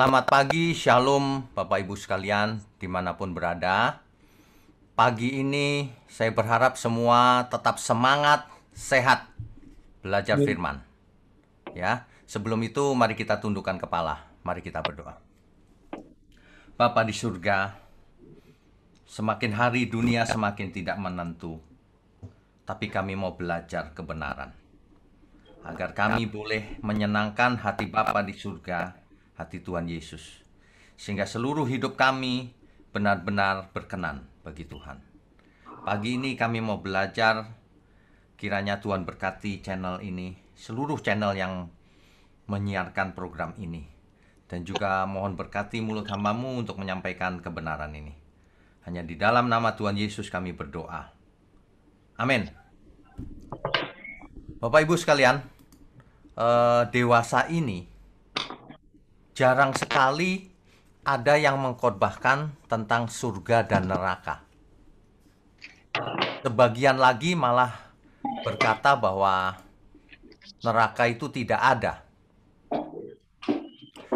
Selamat pagi, Shalom Bapak Ibu sekalian dimanapun berada. Pagi ini saya berharap semua tetap semangat, sehat, belajar firman. Ya, sebelum itu mari kita tundukkan kepala, mari kita berdoa. Bapa di surga, semakin hari dunia semakin tidak menentu, tapi kami mau belajar kebenaran. Agar kami boleh menyenangkan hati Bapa di surga, hati Tuhan Yesus. Sehingga seluruh hidup kami benar-benar berkenan bagi Tuhan. Pagi ini kami mau belajar, kiranya Tuhan berkati channel ini, seluruh channel yang menyiarkan program ini. Dan juga mohon berkati mulut hamba-Mu untuk menyampaikan kebenaran ini. Hanya di dalam nama Tuhan Yesus kami berdoa. Amin. Bapak Ibu sekalian, dewasa ini jarang sekali ada yang mengkhotbahkan tentang surga dan neraka. Sebagian lagi malah berkata bahwa neraka itu tidak ada.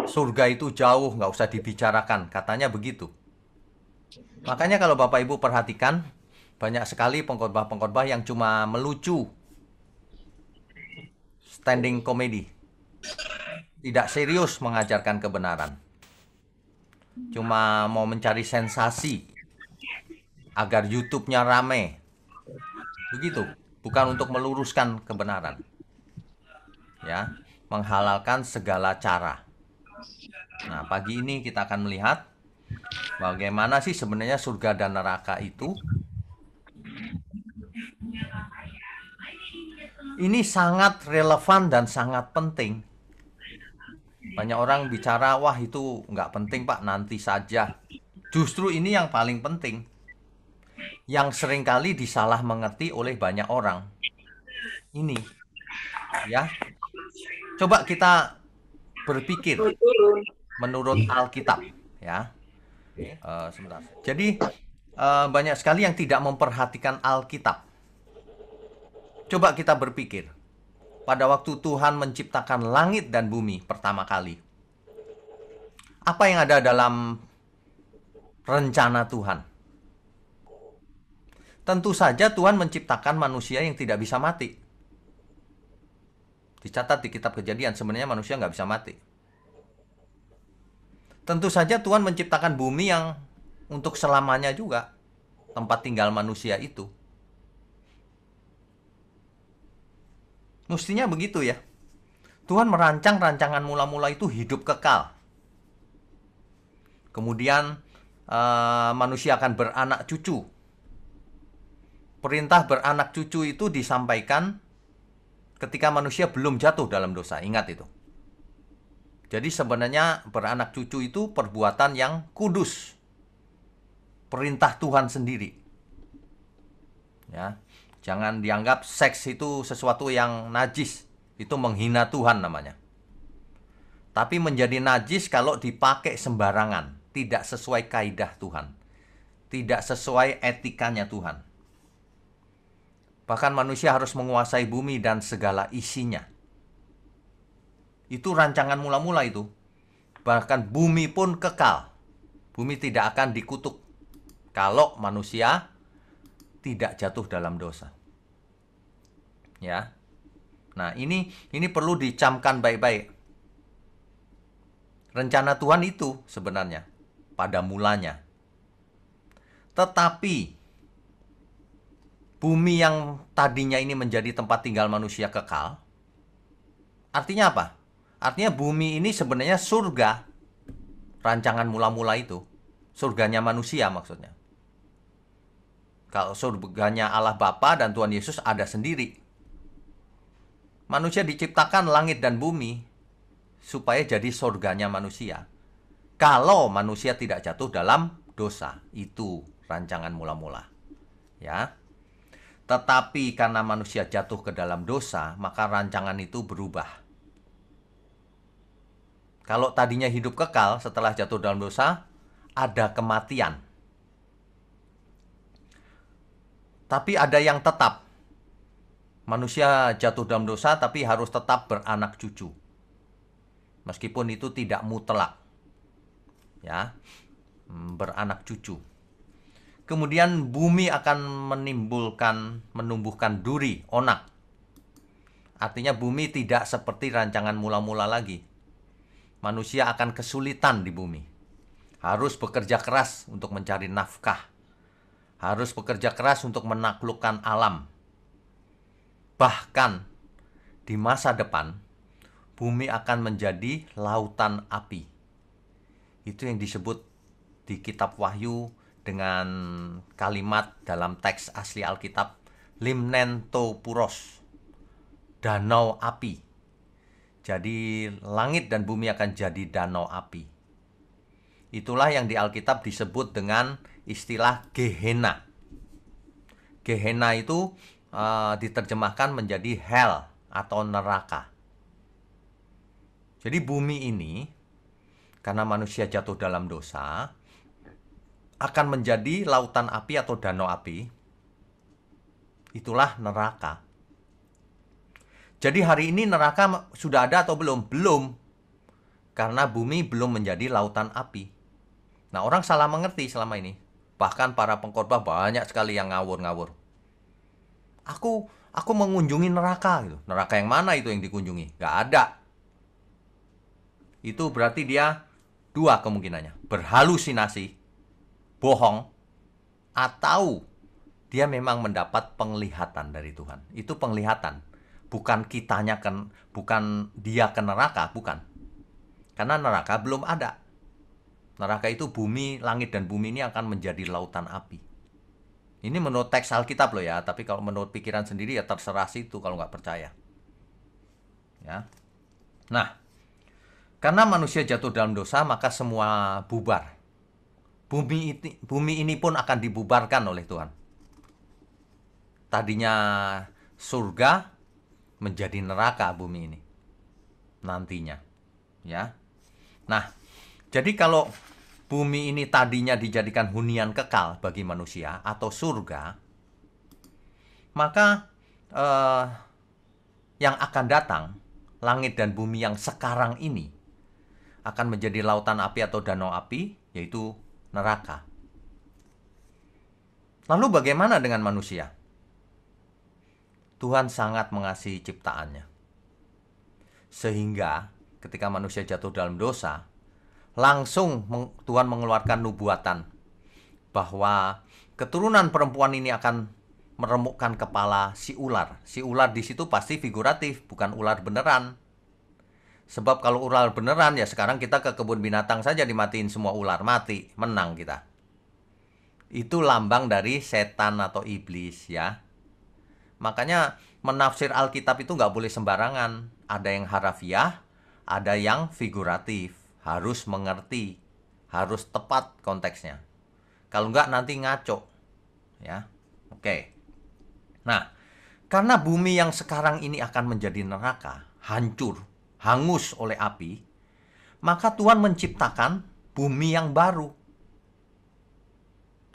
Surga itu jauh, nggak usah dibicarakan, katanya begitu. Makanya kalau Bapak Ibu perhatikan, banyak sekali pengkhotbah-pengkhotbah yang cuma melucu, standing comedy, tidak serius mengajarkan kebenaran. Cuma mau mencari sensasi agar YouTube-nya rame. Begitu, bukan untuk meluruskan kebenaran. Ya, menghalalkan segala cara. Nah, pagi ini kita akan melihat bagaimana sih sebenarnya surga dan neraka itu. Ini sangat relevan dan sangat penting. Banyak orang bicara, wah itu nggak penting Pak, nanti saja. Justru ini yang paling penting. Yang seringkali disalah mengerti oleh banyak orang. Ini, ya. Coba kita berpikir menurut Alkitab, ya. Sebentar. Jadi banyak sekali yang tidak memperhatikan Alkitab. Coba kita berpikir. Pada waktu Tuhan menciptakan langit dan bumi pertama kali, apa yang ada dalam rencana Tuhan? Tentu saja Tuhan menciptakan manusia yang tidak bisa mati. Dicatat di kitab Kejadian, sebenarnya manusia nggak bisa mati. Tentu saja Tuhan menciptakan bumi yang untuk selamanya juga, tempat tinggal manusia itu. Mestinya begitu ya. Tuhan merancang rancangan mula-mula itu hidup kekal. Kemudian manusia akan beranak cucu. Perintah beranak cucu itu disampaikan ketika manusia belum jatuh dalam dosa. Ingat itu. Jadi sebenarnya beranak cucu itu perbuatan yang kudus. Perintah Tuhan sendiri. Ya. Jangan dianggap seks itu sesuatu yang najis. Itu menghina Tuhan namanya. Tapi menjadi najis kalau dipakai sembarangan. Tidak sesuai kaidah Tuhan. Tidak sesuai etikanya Tuhan. Bahkan manusia harus menguasai bumi dan segala isinya. Itu rancangan mula-mula itu. Bahkan bumi pun kekal. Bumi tidak akan dikutuk kalau manusia tidak jatuh dalam dosa. Ya. Nah, ini perlu dicamkan baik-baik. Rencana Tuhan itu sebenarnya pada mulanya. Tetapi bumi yang tadinya ini menjadi tempat tinggal manusia kekal, artinya apa? Artinya bumi ini sebenarnya surga. Rancangan mula-mula itu. Surganya manusia maksudnya. Kalau surganya Allah Bapa dan Tuhan Yesus ada sendiri. Manusia diciptakan langit dan bumi supaya jadi surganya manusia. Kalau manusia tidak jatuh dalam dosa, itu rancangan mula-mula. Ya. Tetapi karena manusia jatuh ke dalam dosa, maka rancangan itu berubah. Kalau tadinya hidup kekal setelah jatuh dalam dosa, ada kematian. Tapi ada yang tetap. Manusia jatuh dalam dosa tapi harus tetap beranak cucu. Meskipun itu tidak mutlak. ya, beranak cucu. Kemudian bumi akan menumbuhkan duri, onak. Artinya bumi tidak seperti rancangan mula-mula lagi. Manusia akan kesulitan di bumi. Harus bekerja keras untuk mencari nafkah. Harus bekerja keras untuk menaklukkan alam. Bahkan di masa depan, bumi akan menjadi lautan api. Itu yang disebut di kitab Wahyu dengan kalimat dalam teks asli Alkitab, limnentopuros, danau api. Jadi langit dan bumi akan jadi danau api. Itulah yang di Alkitab disebut dengan istilah Gehenna. Gehenna itu diterjemahkan menjadi hell atau neraka. Jadi bumi ini, karena manusia jatuh dalam dosa, akan menjadi lautan api atau danau api. Itulah neraka. Jadi hari ini neraka sudah ada atau belum? Belum. Karena bumi belum menjadi lautan api. Nah, orang salah mengerti selama ini. Bahkan para pengkhotbah banyak sekali yang ngawur-ngawur. Aku mengunjungi neraka gitu. Neraka yang mana itu yang dikunjungi? Gak ada. Itu berarti dia dua kemungkinannya. Berhalusinasi, bohong, atau dia memang mendapat penglihatan dari Tuhan. Itu penglihatan. Bukan bukan dia ke neraka, bukan. Karena neraka belum ada. Neraka itu bumi, langit dan bumi ini akan menjadi lautan api. Ini menurut teks Alkitab loh ya, tapi kalau menurut pikiran sendiri ya terserah situ kalau nggak percaya. Ya. Nah, karena manusia jatuh dalam dosa, maka semua bubar. Bumi ini pun akan dibubarkan oleh Tuhan. Tadinya surga menjadi neraka bumi ini nantinya. Ya. Nah, jadi kalau bumi ini tadinya dijadikan hunian kekal bagi manusia atau surga, maka yang akan datang, langit dan bumi yang sekarang ini akan menjadi lautan api atau danau api, yaitu neraka. Lalu bagaimana dengan manusia? Tuhan sangat mengasihi ciptaannya. Sehingga ketika manusia jatuh dalam dosa, langsung Tuhan mengeluarkan nubuatan bahwa keturunan perempuan ini akan meremukkan kepala si ular. Si ular di situ pasti figuratif, bukan ular beneran. Sebab kalau ular beneran ya sekarang kita ke kebun binatang saja dimatiin semua ular, mati, menang kita. Itu lambang dari setan atau iblis ya. Makanya menafsir Alkitab itu nggak boleh sembarangan. Ada yang harafiah, ada yang figuratif. Harus mengerti, harus tepat konteksnya. Kalau nggak nanti ngaco. Ya, oke. Nah, karena bumi yang sekarang ini akan menjadi neraka, hancur, hangus oleh api, maka Tuhan menciptakan bumi yang baru.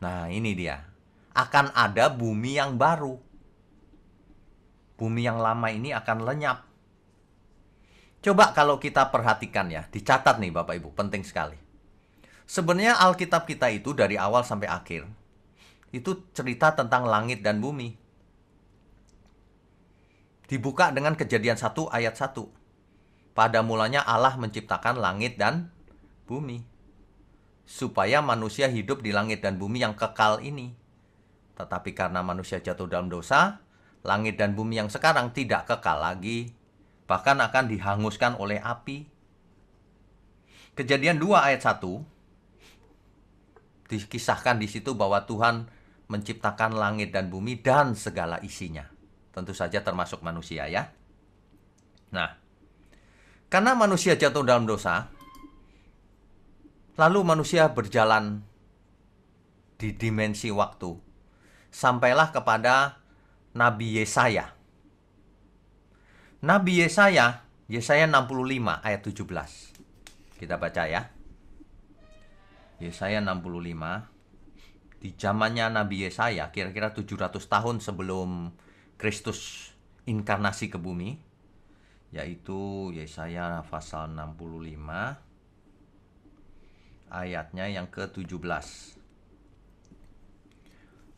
Nah, ini dia. Akan ada bumi yang baru. Bumi yang lama ini akan lenyap. Coba kalau kita perhatikan ya, dicatat nih Bapak Ibu, penting sekali. Sebenarnya Alkitab kita itu dari awal sampai akhir, itu cerita tentang langit dan bumi. Dibuka dengan Kejadian 1 ayat 1. Pada mulanya Allah menciptakan langit dan bumi. Supaya manusia hidup di langit dan bumi yang kekal ini. Tetapi karena manusia jatuh dalam dosa, langit dan bumi yang sekarang tidak kekal lagi. Bahkan akan dihanguskan oleh api. Kejadian 2 ayat 1 dikisahkan di situ bahwa Tuhan menciptakan langit dan bumi dan segala isinya. Tentu saja termasuk manusia ya. Nah, karena manusia jatuh dalam dosa, lalu manusia berjalan di dimensi waktu. Sampailah kepada Nabi Yesaya. Nabi Yesaya 65 ayat 17. Kita baca ya. Yesaya 65. Di zamannya Nabi Yesaya, kira-kira 700 tahun sebelum Kristus inkarnasi ke bumi, yaitu Yesaya pasal 65 ayatnya yang ke-17.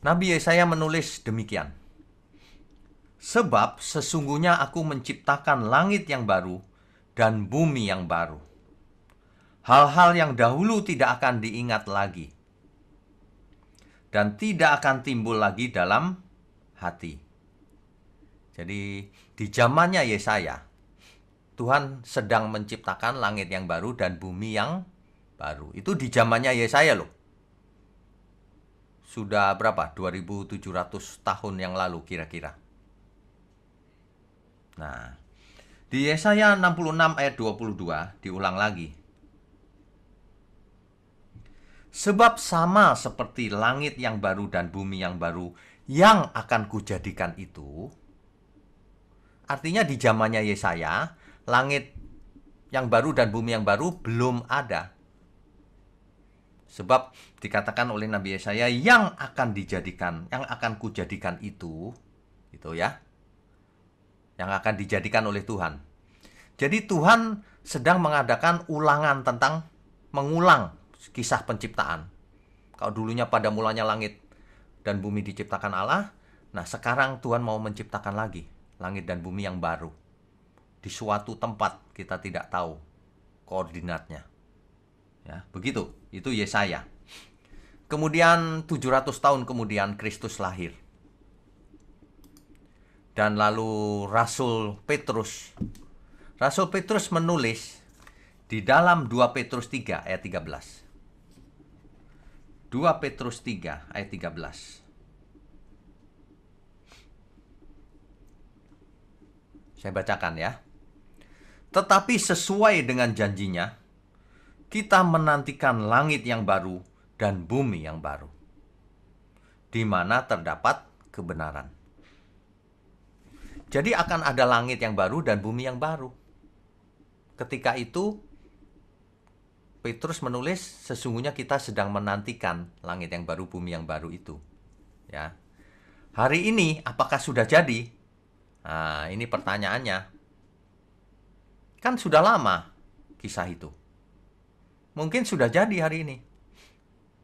Nabi Yesaya menulis demikian. Sebab sesungguhnya aku menciptakan langit yang baru dan bumi yang baru. Hal-hal yang dahulu tidak akan diingat lagi. Dan tidak akan timbul lagi dalam hati. Jadi di zamannya Yesaya, Tuhan sedang menciptakan langit yang baru dan bumi yang baru. Itu di zamannya Yesaya loh. Sudah berapa? 2700 tahun yang lalu kira-kira. Nah, di Yesaya 66 ayat 22 diulang lagi. Sebab sama seperti langit yang baru dan bumi yang baru yang akan kujadikan itu. Artinya di zamannya Yesaya, langit yang baru dan bumi yang baru belum ada. Sebab dikatakan oleh Nabi Yesaya yang akan dijadikan, yang akan kujadikan itu ya, yang akan dijadikan oleh Tuhan. Jadi Tuhan sedang mengadakan ulangan tentang mengulang kisah penciptaan. Kalau dulunya pada mulanya langit dan bumi diciptakan Allah, nah sekarang Tuhan mau menciptakan lagi langit dan bumi yang baru. Di suatu tempat kita tidak tahu koordinatnya. Ya, begitu. Itu Yesaya. Kemudian 700 tahun kemudian Kristus lahir. Dan lalu Rasul Petrus menulis di dalam 2 Petrus 3 ayat 13. 2 Petrus 3 ayat 13. Saya bacakan ya. Tetapi sesuai dengan janjinya, kita menantikan langit yang baru dan bumi yang baru, di mana terdapat kebenaran. Jadi akan ada langit yang baru dan bumi yang baru. Ketika itu, Petrus menulis, sesungguhnya kita sedang menantikan langit yang baru, bumi yang baru itu. Ya. Hari ini, apakah sudah jadi? Nah, ini pertanyaannya. Kan sudah lama kisah itu. Mungkin sudah jadi hari ini.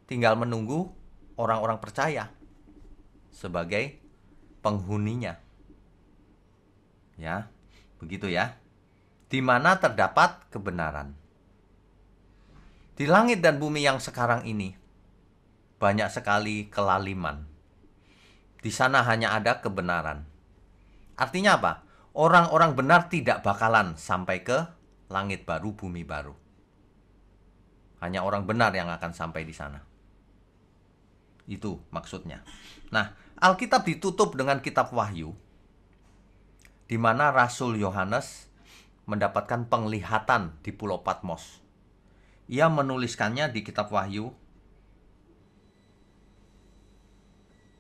Tinggal menunggu orang-orang percaya sebagai penghuninya. Ya, begitu ya. Di mana terdapat kebenaran. Di langit dan bumi yang sekarang ini, banyak sekali kelaliman. Di sana hanya ada kebenaran. Artinya apa? Orang-orang benar tidak bakalan sampai ke langit baru, bumi baru. Hanya orang benar yang akan sampai di sana. Itu maksudnya. Nah, Alkitab ditutup dengan kitab Wahyu, di mana Rasul Yohanes mendapatkan penglihatan di Pulau Patmos. Ia menuliskannya di kitab Wahyu.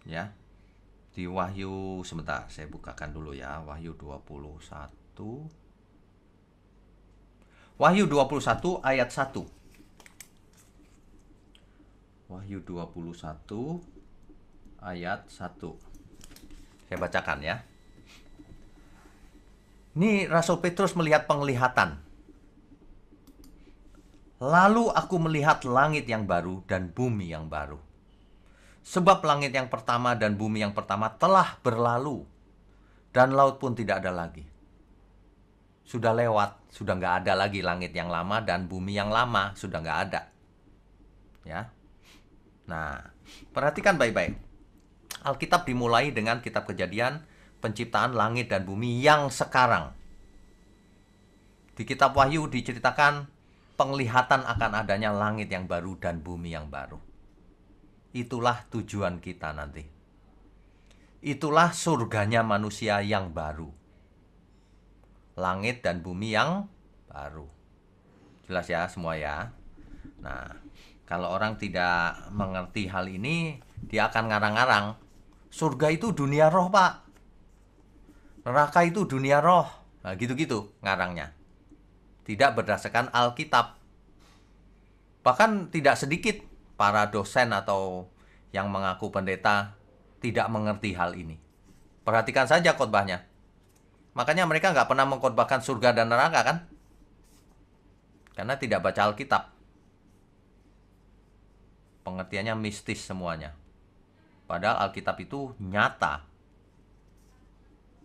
Ya. Di Wahyu, sebentar, saya bukakan dulu ya. Wahyu 21. Wahyu 21 ayat 1. Wahyu 21 ayat 1. Saya bacakan ya. Ini Rasul Petrus melihat penglihatan. Lalu aku melihat langit yang baru dan bumi yang baru. Sebab langit yang pertama dan bumi yang pertama telah berlalu, dan laut pun tidak ada lagi. Sudah lewat, sudah nggak ada lagi langit yang lama dan bumi yang lama, sudah nggak ada. Ya. Nah, perhatikan baik-baik. Alkitab dimulai dengan kitab Kejadian, penciptaan langit dan bumi yang sekarang. Di kitab Wahyu diceritakan penglihatan akan adanya langit yang baru dan bumi yang baru. Itulah tujuan kita nanti. Itulah surganya manusia yang baru. Langit dan bumi yang baru. Jelas ya semua ya. Nah, kalau orang tidak mengerti hal ini, dia akan ngarang-ngarang. Surga itu dunia roh, Pak. Neraka itu dunia roh. Nah, gitu-gitu ngarangnya. Tidak berdasarkan Alkitab. Bahkan tidak sedikit para dosen atau yang mengaku pendeta tidak mengerti hal ini. Perhatikan saja khotbahnya. Makanya mereka nggak pernah mengkhotbahkan surga dan neraka kan? Karena tidak baca Alkitab. Pengertiannya mistis semuanya. Padahal Alkitab itu nyata.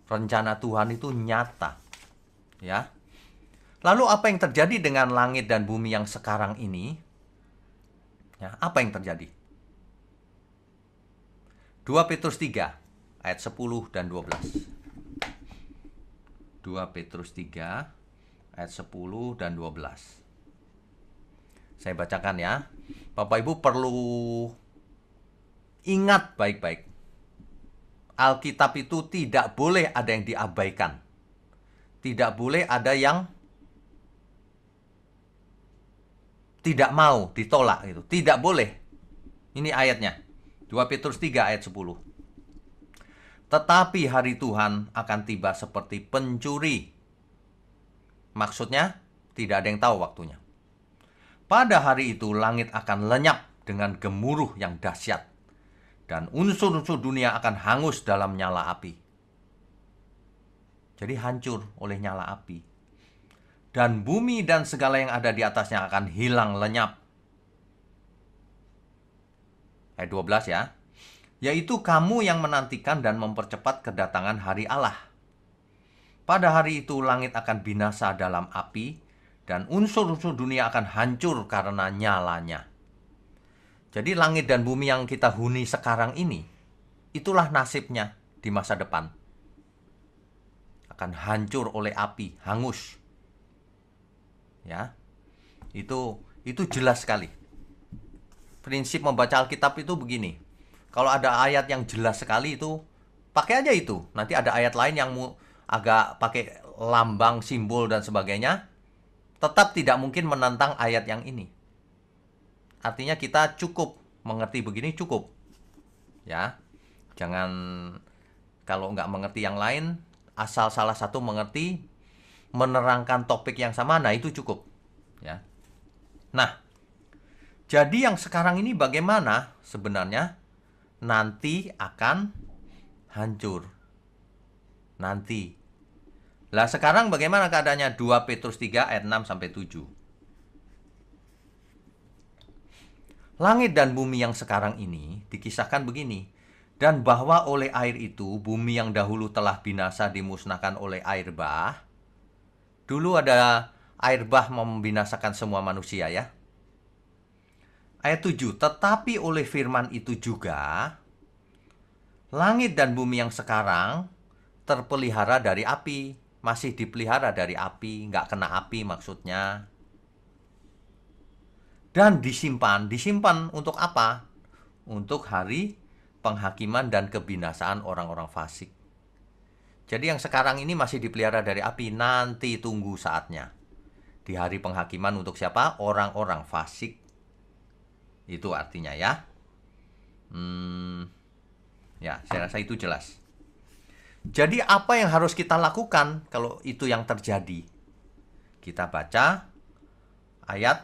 Rencana Tuhan itu nyata. Ya. Lalu apa yang terjadi dengan langit dan bumi yang sekarang ini? Ya, apa yang terjadi? 2 Petrus 3 ayat 10 dan 12. 2 Petrus 3 ayat 10 dan 12. Saya bacakan ya. Bapak Ibu perlu ingat baik-baik. Alkitab itu tidak boleh ada yang diabaikan. Tidak boleh ada yang tidak mau, ditolak gitu. Tidak boleh. Ini ayatnya. 2 Petrus 3 ayat 10. Tetapi hari Tuhan akan tiba seperti pencuri. Maksudnya, tidak ada yang tahu waktunya. Pada hari itu langit akan lenyap dengan gemuruh yang dahsyat. Dan unsur-unsur dunia akan hangus dalam nyala api. Jadi hancur oleh nyala api. Dan bumi dan segala yang ada di atasnya akan hilang lenyap. Ayat 12 ya. Yaitu kamu yang menantikan dan mempercepat kedatangan hari Allah. Pada hari itu langit akan binasa dalam api, dan unsur-unsur dunia akan hancur karena nyalanya. Jadi langit dan bumi yang kita huni sekarang ini, itulah nasibnya di masa depan. Akan hancur oleh api, hangus. Ya. Itu jelas sekali. Prinsip membaca Alkitab itu begini. Kalau ada ayat yang jelas sekali itu, pakai aja itu. Nanti ada ayat lain yang agak pakai lambang, simbol dan sebagainya. Tetap tidak mungkin menentang ayat yang ini. Artinya kita cukup mengerti begini, cukup. Ya. Jangan kalau nggak mengerti yang lain, asal salah satu mengerti, menerangkan topik yang sama, nah itu cukup. Ya. Nah, jadi yang sekarang ini bagaimana sebenarnya? Nanti akan hancur. Nanti. Lah sekarang bagaimana keadaannya? 2 Petrus 3 ayat 6 sampai 7. Langit dan bumi yang sekarang ini dikisahkan begini. Dan bahwa oleh air itu bumi yang dahulu telah binasa dimusnahkan oleh air bah. Dulu ada air bah membinasakan semua manusia ya. Ayat 7, tetapi oleh firman itu juga, langit dan bumi yang sekarang terpelihara dari api. Masih dipelihara dari api, nggak kena api maksudnya. Dan disimpan untuk apa? Untuk hari penghakiman dan kebinasaan orang-orang fasik. Jadi yang sekarang ini masih dipelihara dari api, nanti tunggu saatnya. Di hari penghakiman untuk siapa? Orang-orang fasik. Itu artinya ya. Ya, saya rasa itu jelas. Jadi apa yang harus kita lakukan kalau itu yang terjadi? Kita baca ayat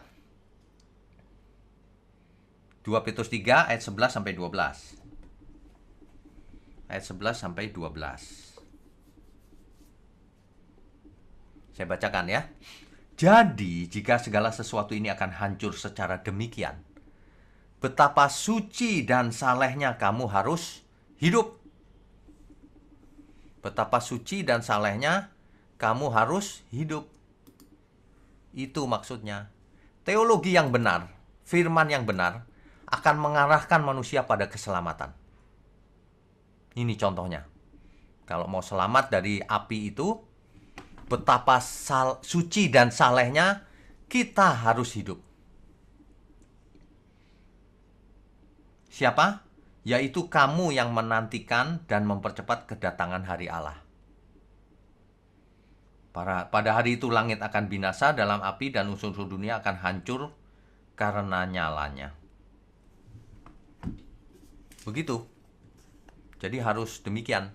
2 Petrus 3 ayat 11 sampai 12. Ayat 11 sampai 12. Saya bacakan ya. Jadi jika segala sesuatu ini akan hancur secara demikian, betapa suci dan salehnya kamu harus hidup. Betapa suci dan salehnya kamu harus hidup. Itu maksudnya. Teologi yang benar, firman yang benar, akan mengarahkan manusia pada keselamatan. Ini contohnya. Kalau mau selamat dari api itu, betapa suci dan salehnya kita harus hidup. Siapa? Yaitu kamu yang menantikan dan mempercepat kedatangan hari Allah. Pada hari itu langit akan binasa dalam api dan unsur-unsur dunia akan hancur karena nyalanya. Begitu. Jadi harus demikian.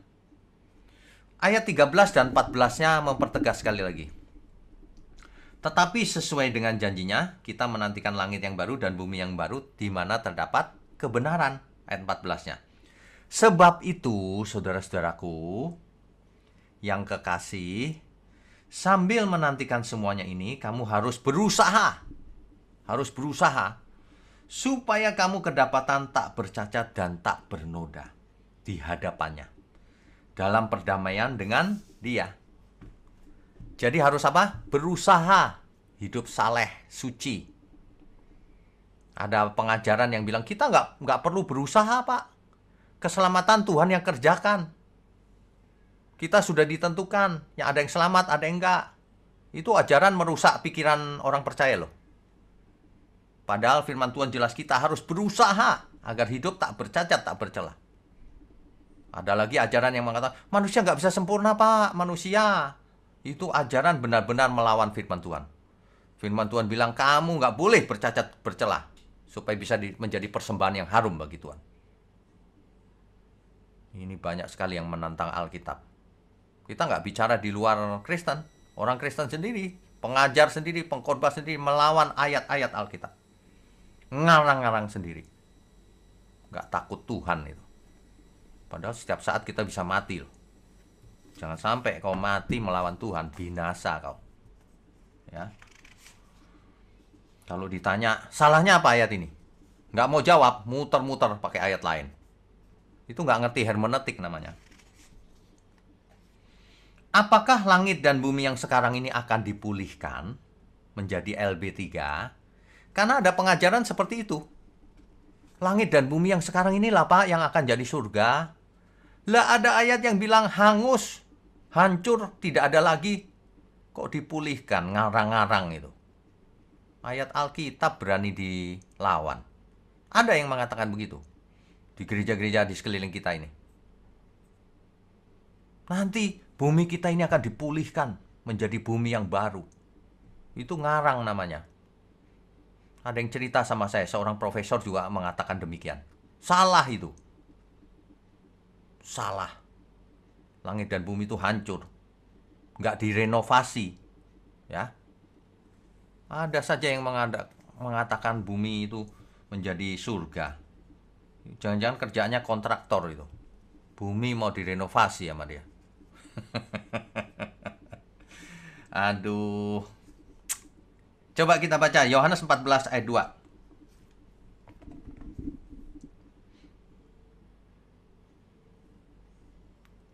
Ayat 13 dan 14-nya mempertegas sekali lagi. Tetapi sesuai dengan janjinya, kita menantikan langit yang baru dan bumi yang baru di mana terdapat kebenaran. Ayat 14-nya. Sebab itu, saudara-saudaraku yang kekasih, sambil menantikan semuanya ini, kamu harus berusaha. Harus berusaha. supaya kamu kedapatan tak bercacat dan tak bernoda di hadapannya dalam perdamaian dengan Dia. Jadi harus apa? Berusaha hidup saleh, suci. Ada pengajaran yang bilang kita nggak perlu berusaha, Pak. Keselamatan Tuhan yang kerjakan. Kita sudah ditentukan, yang ada yang selamat, ada yang enggak. Itu ajaran merusak pikiran orang percaya loh. Padahal firman Tuhan jelas kita harus berusaha agar hidup tak bercacat, tak bercela. Ada lagi ajaran yang mengatakan, manusia nggak bisa sempurna, Pak. Manusia. Itu ajaran benar-benar melawan firman Tuhan. Firman Tuhan bilang, kamu nggak boleh bercacat, bercela. Supaya bisa menjadi persembahan yang harum bagi Tuhan. Ini banyak sekali yang menantang Alkitab. Kita nggak bicara di luar Kristen. Orang Kristen sendiri, pengajar sendiri, pengkhotbah sendiri melawan ayat-ayat Alkitab. Ngarang-ngarang sendiri. Nggak takut Tuhan itu. Padahal setiap saat kita bisa mati loh. Jangan sampai kau mati melawan Tuhan, binasa kau. Ya. Kalau ditanya, salahnya apa ayat ini? Nggak mau jawab, muter-muter pakai ayat lain. Itu nggak ngerti hermeneutik namanya. Apakah langit dan bumi yang sekarang ini akan dipulihkan menjadi LB3? Karena ada pengajaran seperti itu. Langit dan bumi yang sekarang inilah Pak yang akan jadi surga. Lah ada ayat yang bilang hangus, hancur, tidak ada lagi. Kok dipulihkan, ngarang-ngarang itu. Ayat Alkitab berani dilawan. Ada yang mengatakan begitu. Di gereja-gereja di sekeliling kita ini. Nanti bumi kita ini akan dipulihkan menjadi bumi yang baru. Itu ngarang namanya. Ada yang cerita sama saya, seorang profesor juga mengatakan demikian. Salah itu. Salah. Langit dan bumi itu hancur. Nggak direnovasi. Ya. Ada saja yang mengatakan bumi itu menjadi surga. Jangan-jangan kerjaannya kontraktor itu. Bumi mau direnovasi sama dia. Aduh. Coba kita baca Yohanes 14 ayat 2.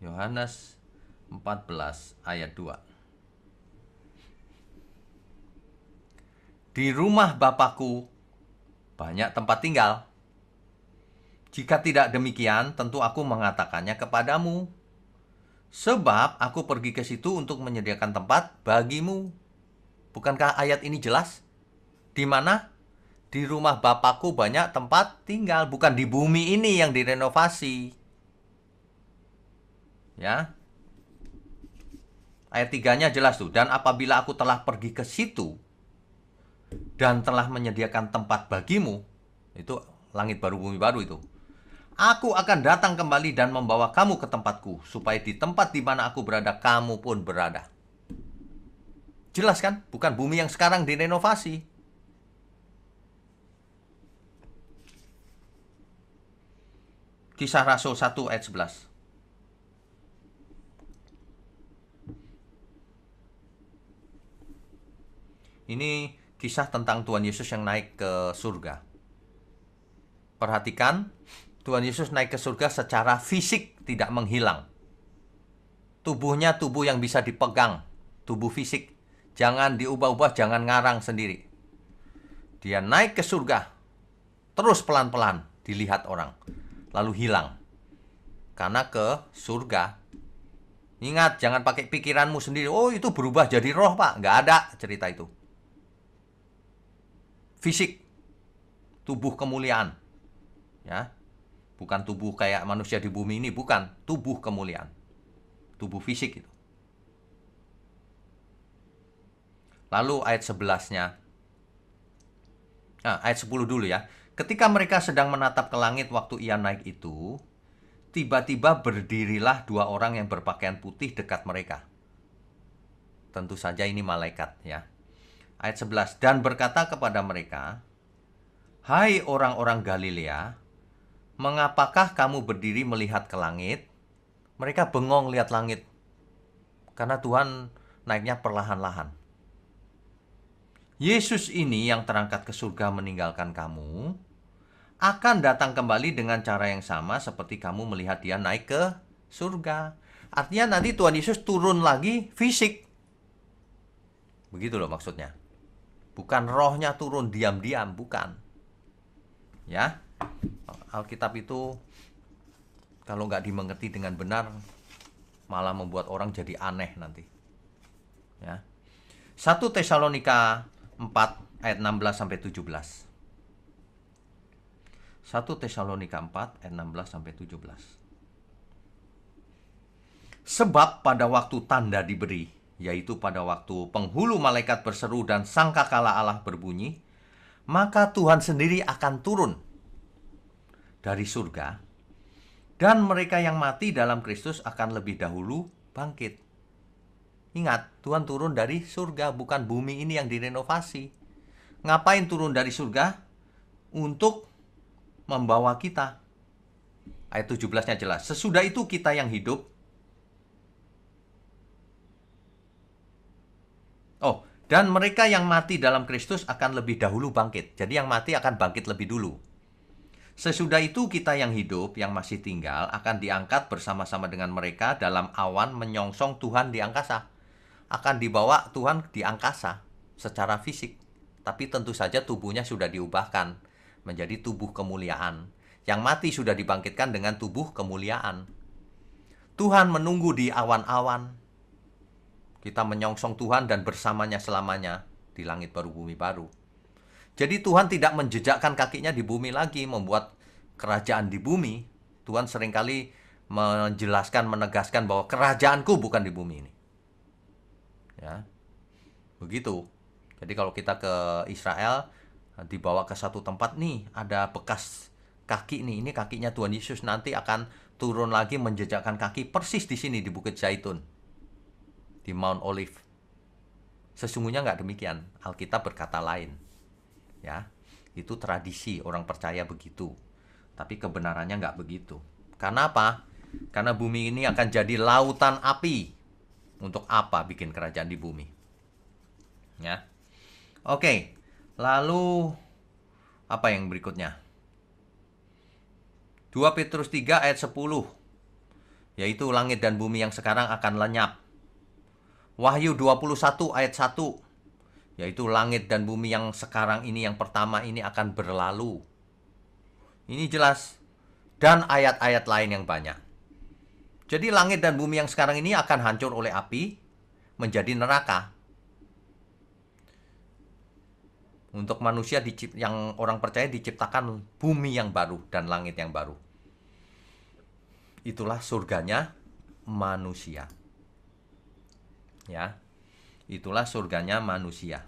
Yohanes 14 ayat 2. Di rumah Bapakku banyak tempat tinggal. Jika tidak demikian, tentu aku mengatakannya kepadamu. Sebab aku pergi ke situ untuk menyediakan tempat bagimu. Bukankah ayat ini jelas? Di mana? Di rumah Bapakku banyak tempat tinggal. Bukan di bumi ini yang direnovasi. Ya. Ayat 3-nya jelas tuh. Dan apabila aku telah pergi ke situ dan telah menyediakan tempat bagimu, itu langit baru bumi baru itu, aku akan datang kembali dan membawa kamu ke tempatku, supaya di tempat di mana aku berada, kamu pun berada. Jelas kan? Bukan bumi yang sekarang direnovasi. Kisah Rasul 1 ayat 11. Ini kisah tentang Tuhan Yesus yang naik ke surga. Perhatikan, Tuhan Yesus naik ke surga secara fisik, tidak menghilang. Tubuhnya tubuh yang bisa dipegang, tubuh fisik. Jangan diubah-ubah, jangan ngarang sendiri. Dia naik ke surga, terus pelan-pelan dilihat orang, lalu hilang. Karena ke surga. Ingat, jangan pakai pikiranmu sendiri. Oh, itu berubah jadi roh, Pak. Nggak ada cerita itu. Fisik, tubuh kemuliaan. Ya, bukan tubuh kayak manusia di bumi ini, bukan. Tubuh kemuliaan. Tubuh fisik itu. Lalu ayat 11-nya. Ayat 10 dulu ya. Ketika mereka sedang menatap ke langit waktu ia naik itu, tiba-tiba berdirilah dua orang yang berpakaian putih dekat mereka. Tentu saja ini malaikat ya. Ayat 11. Dan berkata kepada mereka, hai orang-orang Galilea, mengapakah kamu berdiri melihat ke langit? Mereka bengong lihat langit. Karena Tuhan naiknya perlahan-lahan. Yesus ini yang terangkat ke surga meninggalkan kamu, akan datang kembali dengan cara yang sama seperti kamu melihat dia naik ke surga. Artinya nanti Tuhan Yesus turun lagi fisik. Begitu loh maksudnya. Bukan rohnya turun diam-diam, bukan. Ya, Alkitab itu kalau nggak dimengerti dengan benar, malah membuat orang jadi aneh nanti. Ya. 1 Tesalonika 4 ayat 16 sampai 17. 1 Tesalonika 4 ayat 16 sampai 17. Sebab pada waktu tanda diberi, yaitu pada waktu penghulu malaikat berseru dan sangkakala Allah berbunyi, maka Tuhan sendiri akan turun dari surga, dan mereka yang mati dalam Kristus akan lebih dahulu bangkit. Ingat, Tuhan turun dari surga, bukan bumi ini yang direnovasi. Ngapain turun dari surga? Untuk membawa kita. Ayat 17-nya jelas. Sesudah itu kita yang hidup. Dan mereka yang mati dalam Kristus akan lebih dahulu bangkit. Jadi yang mati akan bangkit lebih dulu. Sesudah itu kita yang hidup, yang masih tinggal, akan diangkat bersama-sama dengan mereka dalam awan menyongsong Tuhan di angkasa. Akan dibawa Tuhan di angkasa secara fisik. Tapi tentu saja tubuhnya sudah diubahkan menjadi tubuh kemuliaan. Yang mati sudah dibangkitkan dengan tubuh kemuliaan. Tuhan menunggu di awan-awan. Kita menyongsong Tuhan dan bersamanya selamanya di langit baru, bumi baru. Jadi Tuhan tidak menjejakkan kakinya di bumi lagi, membuat kerajaan di bumi. Tuhan seringkali menjelaskan, menegaskan bahwa kerajaanku bukan di bumi ini. Ya, begitu. Jadi kalau kita ke Israel, dibawa ke satu tempat nih, ada bekas kaki nih. Ini kakinya Tuhan Yesus, nanti akan turun lagi menjejakkan kaki persis di sini di Bukit Zaitun, di Mount Olive. Sesungguhnya nggak demikian. Alkitab berkata lain. Ya, itu tradisi, orang percaya begitu. Tapi kebenarannya nggak begitu. Karena apa? Karena bumi ini akan jadi lautan api. Untuk apa bikin kerajaan di bumi? Ya. Oke. Lalu apa yang berikutnya? 2 Petrus 3 ayat 10. Yaitu langit dan bumi yang sekarang akan lenyap. Wahyu 21 ayat 1. Yaitu langit dan bumi yang sekarang ini, yang pertama ini akan berlalu. Ini jelas. Dan ayat-ayat lain yang banyak. Jadi langit dan bumi yang sekarang ini akan hancur oleh api, menjadi neraka. Untuk manusia yang orang percaya diciptakan bumi yang baru dan langit yang baru. Itulah surganya manusia. Ya. Itulah surganya manusia.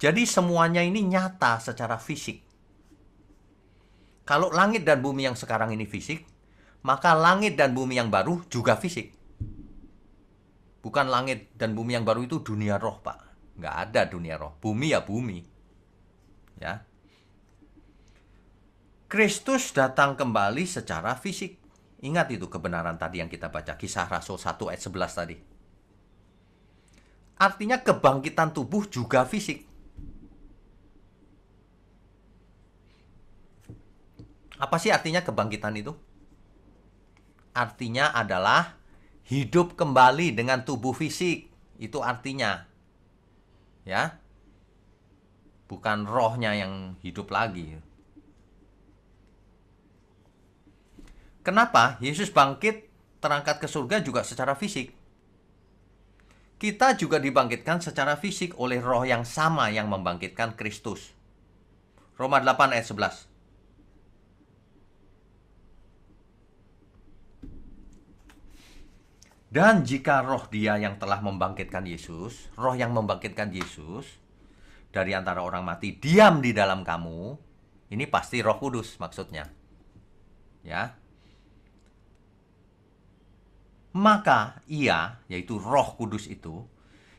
Jadi semuanya ini nyata secara fisik. Kalau langit dan bumi yang sekarang ini fisik, maka langit dan bumi yang baru juga fisik. Bukan langit dan bumi yang baru itu dunia roh, Pak. Nggak ada dunia roh. Bumi ya bumi. Ya. Kristus datang kembali secara fisik. Ingat itu kebenaran tadi yang kita baca. Kisah Rasul 1 ayat 11 tadi. Artinya kebangkitan tubuh juga fisik. Apa sih artinya kebangkitan itu? Artinya adalah hidup kembali dengan tubuh fisik. Itu artinya. Ya. Bukan rohnya yang hidup lagi. Kenapa Yesus bangkit terangkat ke surga juga secara fisik? Kita juga dibangkitkan secara fisik oleh roh yang sama yang membangkitkan Kristus. Roma 8 ayat 11. Dan jika roh dia yang telah membangkitkan Yesus, roh yang membangkitkan Yesus dari antara orang mati diam di dalam kamu, ini pasti Roh Kudus maksudnya. Ya. Maka ia, yaitu Roh Kudus itu,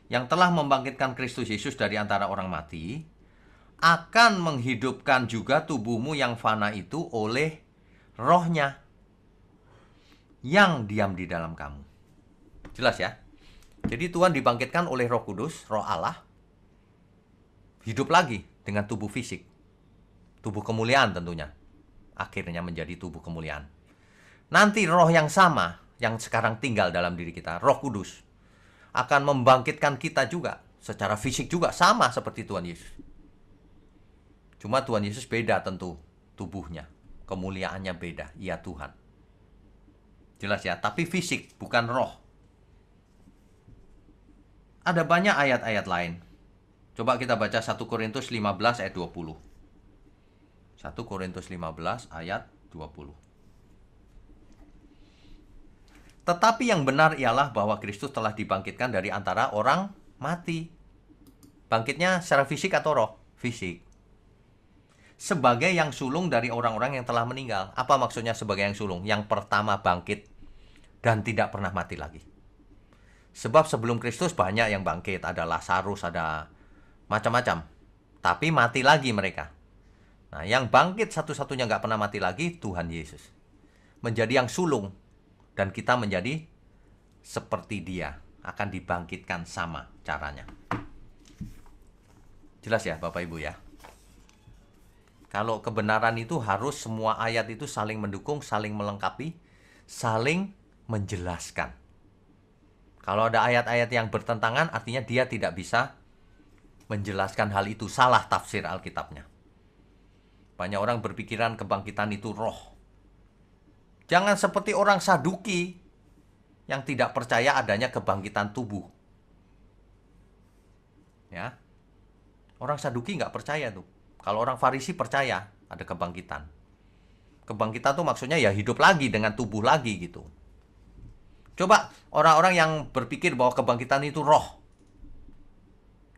yang telah membangkitkan Kristus Yesus dari antara orang mati, akan menghidupkan juga tubuhmu yang fana itu oleh rohnya yang diam di dalam kamu. Jelas ya? Jadi Tuhan dibangkitkan oleh Roh Kudus, Roh Allah, hidup lagi dengan tubuh fisik. Tubuh kemuliaan tentunya. Akhirnya menjadi tubuh kemuliaan. Nanti roh yang sama, yang sekarang tinggal dalam diri kita, Roh Kudus, akan membangkitkan kita juga. Secara fisik juga sama seperti Tuhan Yesus. Cuma Tuhan Yesus beda tentu tubuhnya. Kemuliaannya beda. Ia Tuhan. Jelas ya, tapi fisik bukan roh. Ada banyak ayat-ayat lain. Coba kita baca 1 Korintus 15 ayat 20. 1 Korintus 15 ayat 20. Tetapi yang benar ialah bahwa Kristus telah dibangkitkan dari antara orang mati. Bangkitnya secara fisik atau roh? Fisik. Sebagai yang sulung dari orang-orang yang telah meninggal. Apa maksudnya sebagai yang sulung? Yang pertama bangkit dan tidak pernah mati lagi. Sebab sebelum Kristus banyak yang bangkit. Ada Lazarus, ada macam-macam. Tapi mati lagi mereka. Nah, yang bangkit satu-satunya nggak pernah mati lagi, Tuhan Yesus. Menjadi yang sulung. Dan kita menjadi seperti dia. Akan dibangkitkan sama caranya. Jelas ya Bapak Ibu ya? Kalau kebenaran itu harus semua ayat itu saling mendukung, saling melengkapi, saling menjelaskan. Kalau ada ayat-ayat yang bertentangan, artinya dia tidak bisa menjelaskan hal itu. Salah tafsir Alkitabnya. Banyak orang berpikiran kebangkitan itu roh. Jangan seperti orang Saduki yang tidak percaya adanya kebangkitan tubuh. Ya, orang Saduki nggak percaya tuh. Kalau orang Farisi percaya ada kebangkitan. Kebangkitan tuh maksudnya ya hidup lagi dengan tubuh lagi gitu. Coba orang-orang yang berpikir bahwa kebangkitan itu roh.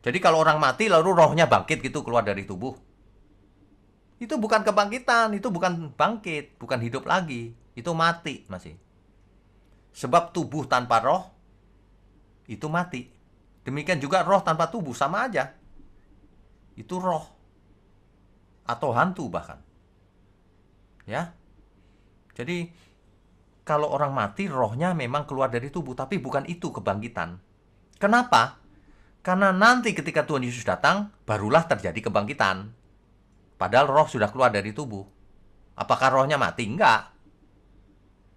Jadi kalau orang mati lalu rohnya bangkit gitu keluar dari tubuh. Itu bukan kebangkitan, itu bukan bangkit, bukan hidup lagi. Itu mati masih. Sebab tubuh tanpa roh itu mati. Demikian juga roh tanpa tubuh sama aja. Itu roh. Atau hantu bahkan. Ya. Jadi kalau orang mati rohnya memang keluar dari tubuh, tapi bukan itu kebangkitan. Kenapa? Karena nanti ketika Tuhan Yesus datang barulah terjadi kebangkitan. Padahal roh sudah keluar dari tubuh. Apakah rohnya mati? Enggak.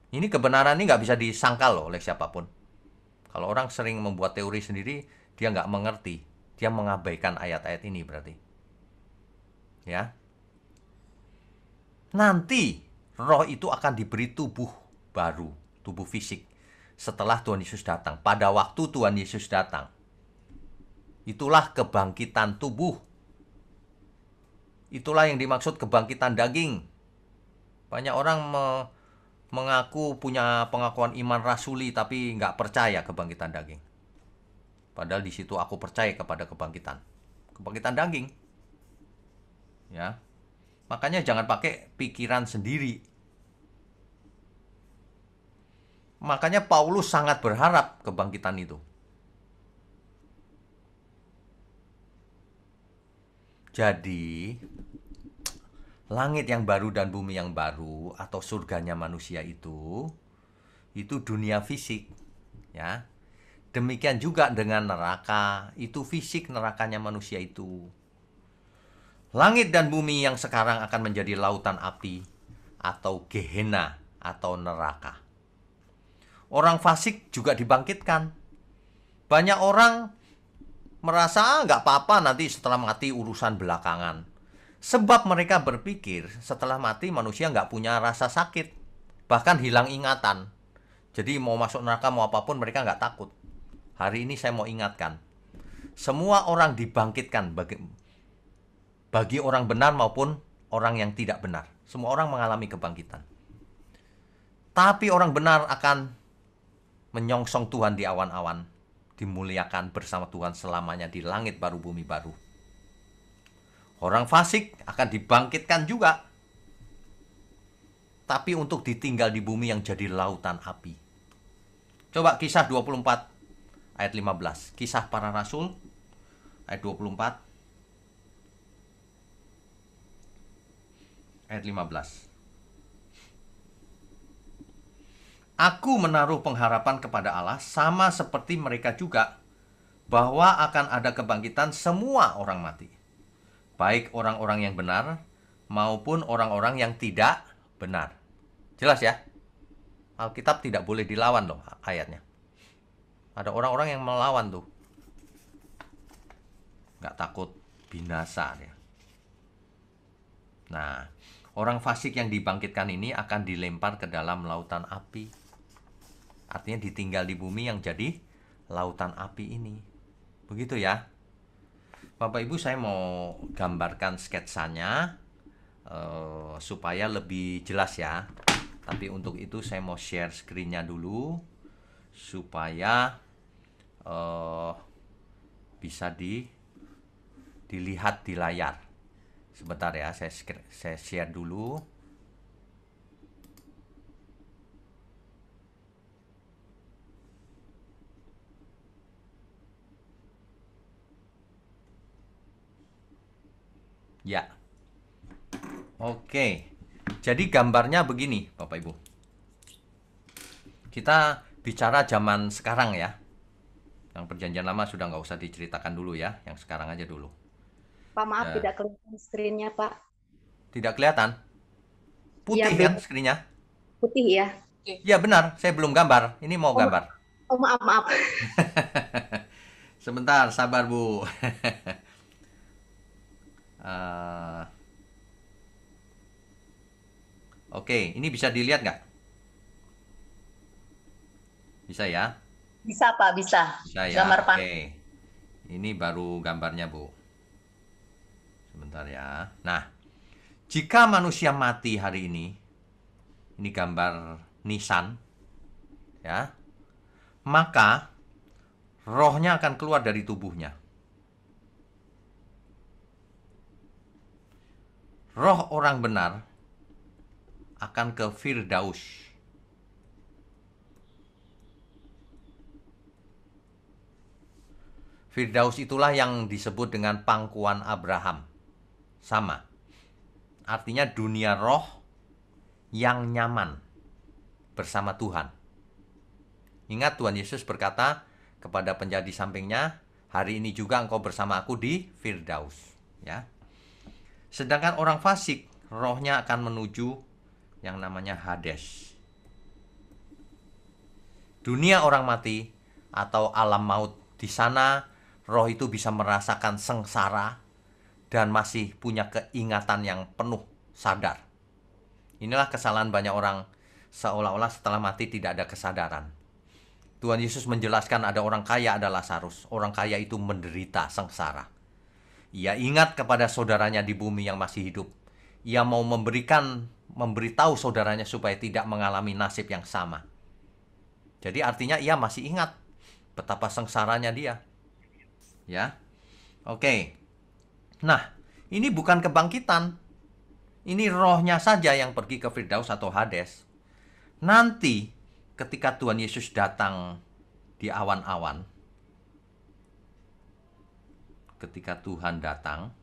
Ini kebenaran ini nggak bisa disangkal loh oleh siapapun. Kalau orang sering membuat teori sendiri, dia nggak mengerti. Dia mengabaikan ayat-ayat ini berarti. Ya. Nanti roh itu akan diberi tubuh baru, tubuh fisik. Setelah Tuhan Yesus datang, pada waktu Tuhan Yesus datang. Itulah kebangkitan tubuh. Itulah yang dimaksud kebangkitan daging. Banyak orang mengaku punya pengakuan iman rasuli tapi nggak percaya kebangkitan daging. Padahal di situ aku percaya kepada kebangkitan daging. Ya. Makanya jangan pakai pikiran sendiri. Makanya Paulus sangat berharap kebangkitan itu. Jadi, langit yang baru dan bumi yang baru atau surganya manusia itu dunia fisik, ya. Demikian juga dengan neraka, itu fisik nerakanya manusia itu. Langit dan bumi yang sekarang akan menjadi lautan api atau Gehenna atau neraka. Orang fasik juga dibangkitkan. Banyak orang merasa nggak apa-apa nanti setelah mati urusan belakangan. Sebab mereka berpikir setelah mati manusia nggak punya rasa sakit. Bahkan hilang ingatan. Jadi mau masuk neraka mau apapun mereka nggak takut. Hari ini saya mau ingatkan. Semua orang dibangkitkan bagi orang benar maupun orang yang tidak benar. Semua orang mengalami kebangkitan. Tapi orang benar akan menyongsong Tuhan di awan-awan. Dimuliakan bersama Tuhan selamanya di langit baru bumi baru. Orang fasik akan dibangkitkan juga. Tapi untuk ditinggal di bumi yang jadi lautan api. Coba Kisah 24 ayat 15. Kisah para Rasul ayat 24 ayat 15. Aku menaruh pengharapan kepada Allah sama seperti mereka juga, bahwa akan ada kebangkitan semua orang mati. Baik orang-orang yang benar maupun orang-orang yang tidak benar. Jelas ya? Alkitab tidak boleh dilawan loh ayatnya. Ada orang-orang yang melawan tuh. Nggak takut binasa ya. Nah, orang fasik yang dibangkitkan ini akan dilempar ke dalam lautan api. Artinya ditinggal di bumi yang jadi lautan api ini. Begitu ya. Bapak Ibu, saya mau gambarkan sketsanya supaya lebih jelas ya. Tapi untuk itu saya mau share screen-nya dulu supaya bisa dilihat di layar. Sebentar ya, saya share dulu. Ya. Oke. Jadi gambarnya begini, Bapak Ibu. Kita bicara zaman sekarang ya. Yang perjanjian lama sudah nggak usah diceritakan dulu ya. Yang sekarang aja dulu. Pak, maaf tidak kelihatan screen-nya, Pak. Tidak kelihatan? Iya, Putih kan beda. screen-nya? Putih ya. Ya benar, saya belum gambar. Ini mau Oh, gambar. oh, maaf, maaf. Sebentar, sabar Bu. Eh, Oke, ini bisa dilihat nggak? Bisa ya? Bisa, Pak, bisa. Bisa ya, Gambar pan. oke. Ini baru gambarnya Bu. Sebentar ya. Nah, jika manusia mati hari ini gambar nisan, ya, maka rohnya akan keluar dari tubuhnya. Roh orang benar akan ke Firdaus. Firdaus itulah yang disebut dengan pangkuan Abraham. Sama. Artinya dunia roh yang nyaman bersama Tuhan. Ingat Tuhan Yesus berkata kepada penjahat di sampingnya, hari ini juga engkau bersama aku di Firdaus. Ya. Sedangkan orang fasik, rohnya akan menuju yang namanya Hades. Dunia orang mati atau alam maut. Di sana roh itu bisa merasakan sengsara dan masih punya keingatan yang penuh sadar. Inilah kesalahan banyak orang, seolah-olah setelah mati tidak ada kesadaran. Tuhan Yesus menjelaskan ada orang kaya ada Lazarus. Orang kaya itu menderita sengsara. Ia ingat kepada saudaranya di bumi yang masih hidup. Ia mau memberitahu saudaranya supaya tidak mengalami nasib yang sama. Jadi artinya ia masih ingat betapa sengsaranya dia. Ya. Oke. Nah, ini bukan kebangkitan. Ini rohnya saja yang pergi ke Firdaus atau Hades. Nanti ketika Tuhan Yesus datang di awan-awan, ketika Tuhan datang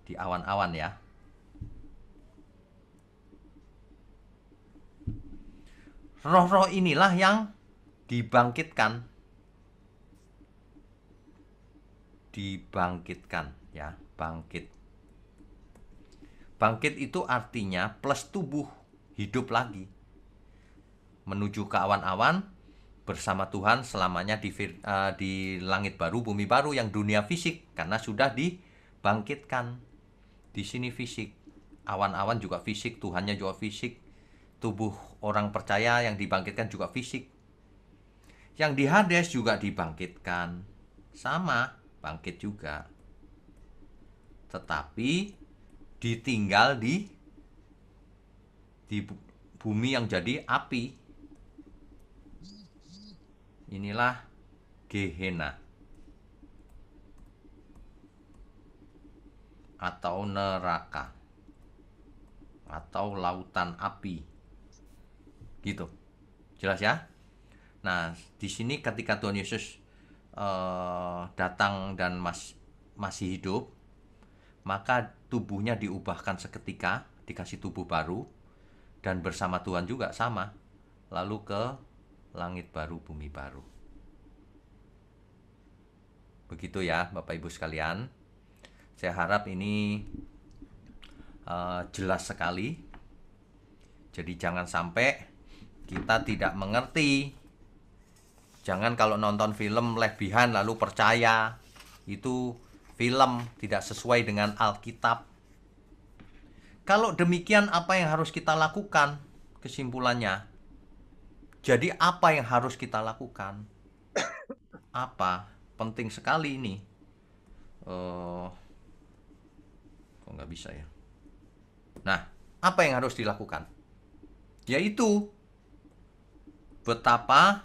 di awan-awan ya, roh-roh inilah yang dibangkitkan. Dibangkitkan ya, bangkit. Bangkit itu artinya plus tubuh, hidup lagi. Menuju ke awan-awan bersama Tuhan selamanya di langit baru, bumi baru yang dunia fisik karena sudah dibangkitkan. Di sini fisik. Awan-awan juga fisik, Tuhannya juga fisik. Tubuh orang percaya yang dibangkitkan juga fisik. Yang di Hades juga dibangkitkan. Sama, bangkit juga. Tetapi ditinggal di bumi yang jadi api. Inilah Gehenna atau neraka atau lautan api. Gitu. Jelas ya? Nah, di sini ketika Tuhan Yesus datang dan masih hidup, maka tubuhnya diubahkan seketika, dikasih tubuh baru, dan bersama Tuhan juga sama, lalu ke langit baru, bumi baru. Begitu ya Bapak Ibu sekalian. Saya harap ini jelas sekali. Jadi jangan sampai kita tidak mengerti. Jangan kalau nonton film lebihan lalu percaya itu film tidak sesuai dengan Alkitab. Kalau demikian, apa yang harus kita lakukan? Kesimpulannya, jadi apa yang harus kita lakukan? Apa? Penting sekali ini. Kok nggak bisa ya? Nah, apa yang harus dilakukan? Yaitu betapa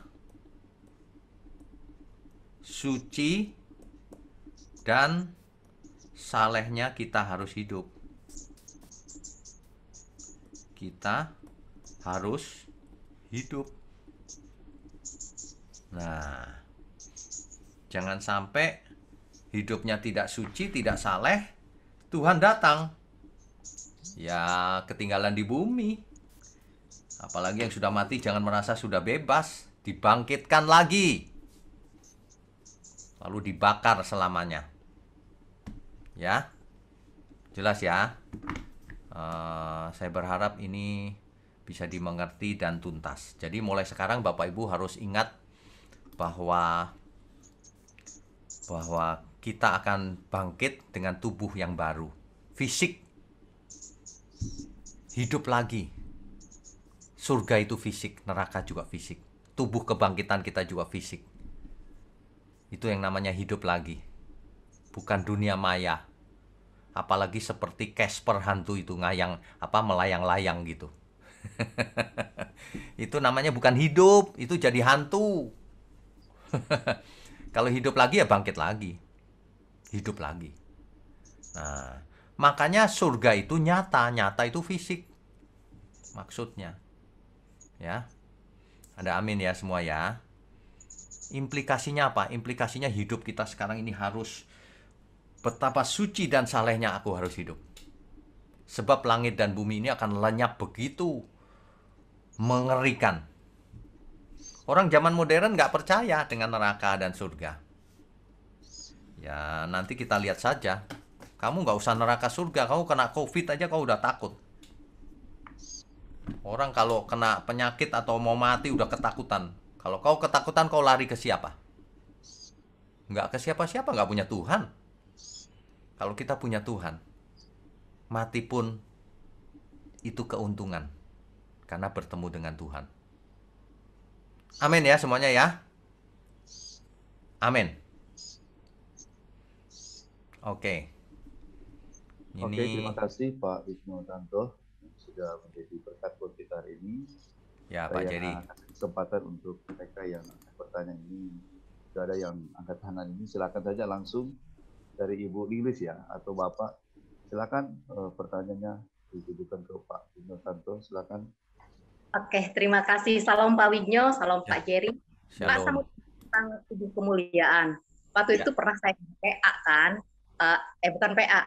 suci dan salehnya kita harus hidup. Kita harus hidup. Nah, jangan sampai hidupnya tidak suci, tidak saleh, Tuhan datang. Ya, ketinggalan di bumi. Apalagi yang sudah mati jangan merasa sudah bebas, dibangkitkan lagi. Lalu dibakar selamanya. Ya. Jelas ya. Saya berharap ini bisa dimengerti dan tuntas. Jadi mulai sekarang Bapak Ibu harus ingat bahwa kita akan bangkit dengan tubuh yang baru. Fisik hidup lagi. Surga itu fisik, neraka juga fisik. Tubuh kebangkitan kita juga fisik. Itu yang namanya hidup lagi. Bukan dunia maya. Apalagi seperti Casper hantu itu melayang-layang gitu. Itu namanya bukan hidup, itu jadi hantu. Kalau hidup lagi ya bangkit lagi. Hidup lagi. Nah, makanya surga itu nyata itu fisik. Maksudnya. Ya. Ada amin ya semua ya. Implikasinya apa? Implikasinya hidup kita sekarang ini harus betapa suci dan salehnya aku harus hidup. Sebab langit dan bumi ini akan lenyap begitu mengerikan. Orang zaman modern nggak percaya dengan neraka dan surga. Ya nanti kita lihat saja. Kamu nggak usah neraka surga, kamu kena COVID aja kau udah takut. Orang kalau kena penyakit atau mau mati udah ketakutan. Kalau kau ketakutan, kau lari ke siapa? Nggak ke siapa-siapa, nggak punya Tuhan. Kalau kita punya Tuhan, mati pun itu keuntungan. Karena bertemu dengan Tuhan. Amin ya semuanya ya. Amin. Oke. Oke, terima kasih Pak Wisnu Tanto yang sudah menjadi berkat buat kita hari ini. Ya Pak Jerry. Kesempatan untuk mereka yang akan bertanya ini. Sudah ada yang angkat tangan ini, silakan saja langsung dari Ibu Lilis ya, atau Bapak. Silakan pertanyaannya ditujukan ke Pak Wisnu Tanto, silakan. Oke, terima kasih. Salam Pak Widnyo, salam Pak Jerry. Pak, sama tentang tubuh kemuliaan. Waktu itu pernah saya PA kan, bukan PA,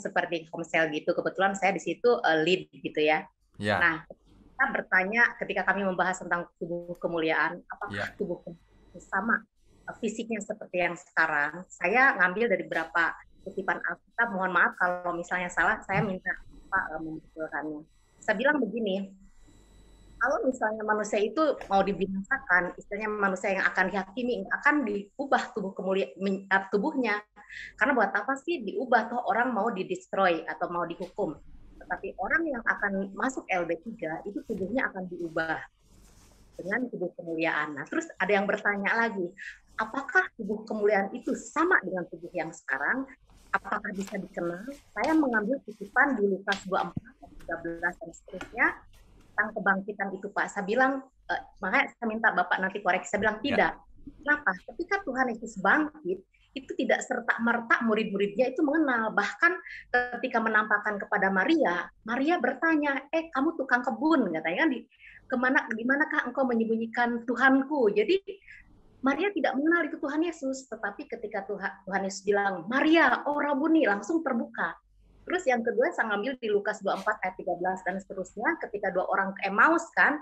seperti komsel gitu. Kebetulan saya di situ lead gitu ya. Nah, kita bertanya ketika kami membahas tentang tubuh kemuliaan, apakah tubuh kemuliaan sama fisiknya seperti yang sekarang? Saya ngambil dari beberapa kutipan Alkitab. Mohon maaf kalau misalnya salah, saya minta Pak membetulkannya. Saya bilang begini, kalau misalnya manusia itu mau dibinasakan, istilahnya manusia yang akan dihakimi, akan diubah tubuhnya. Karena buat apa sih diubah, toh orang mau didestroy atau mau dihukum. Tetapi orang yang akan masuk LB3, itu tubuhnya akan diubah dengan tubuh kemuliaan. Nah, terus ada yang bertanya lagi, apakah tubuh kemuliaan itu sama dengan tubuh yang sekarang? Apakah bisa dikenal? Saya mengambil kutipan di Lukas 24, 13, dan seterusnya, tentang kebangkitan itu Pak. Saya bilang, makanya saya minta Bapak nanti koreksi, saya bilang tidak. Kenapa? Ketika Tuhan Yesus bangkit, itu tidak serta-merta murid-muridnya itu mengenal. Bahkan ketika menampakkan kepada Maria, Maria bertanya, kamu tukang kebun, katanya, di manakah engkau menyembunyikan Tuhanku? Jadi Maria tidak mengenal itu Tuhan Yesus, tetapi ketika Tuhan Yesus bilang, Maria, oh Rabuni, langsung terbuka. Terus yang kedua saya ngambil di Lukas 24 ayat 13 dan seterusnya, ketika dua orang ke Emmaus kan,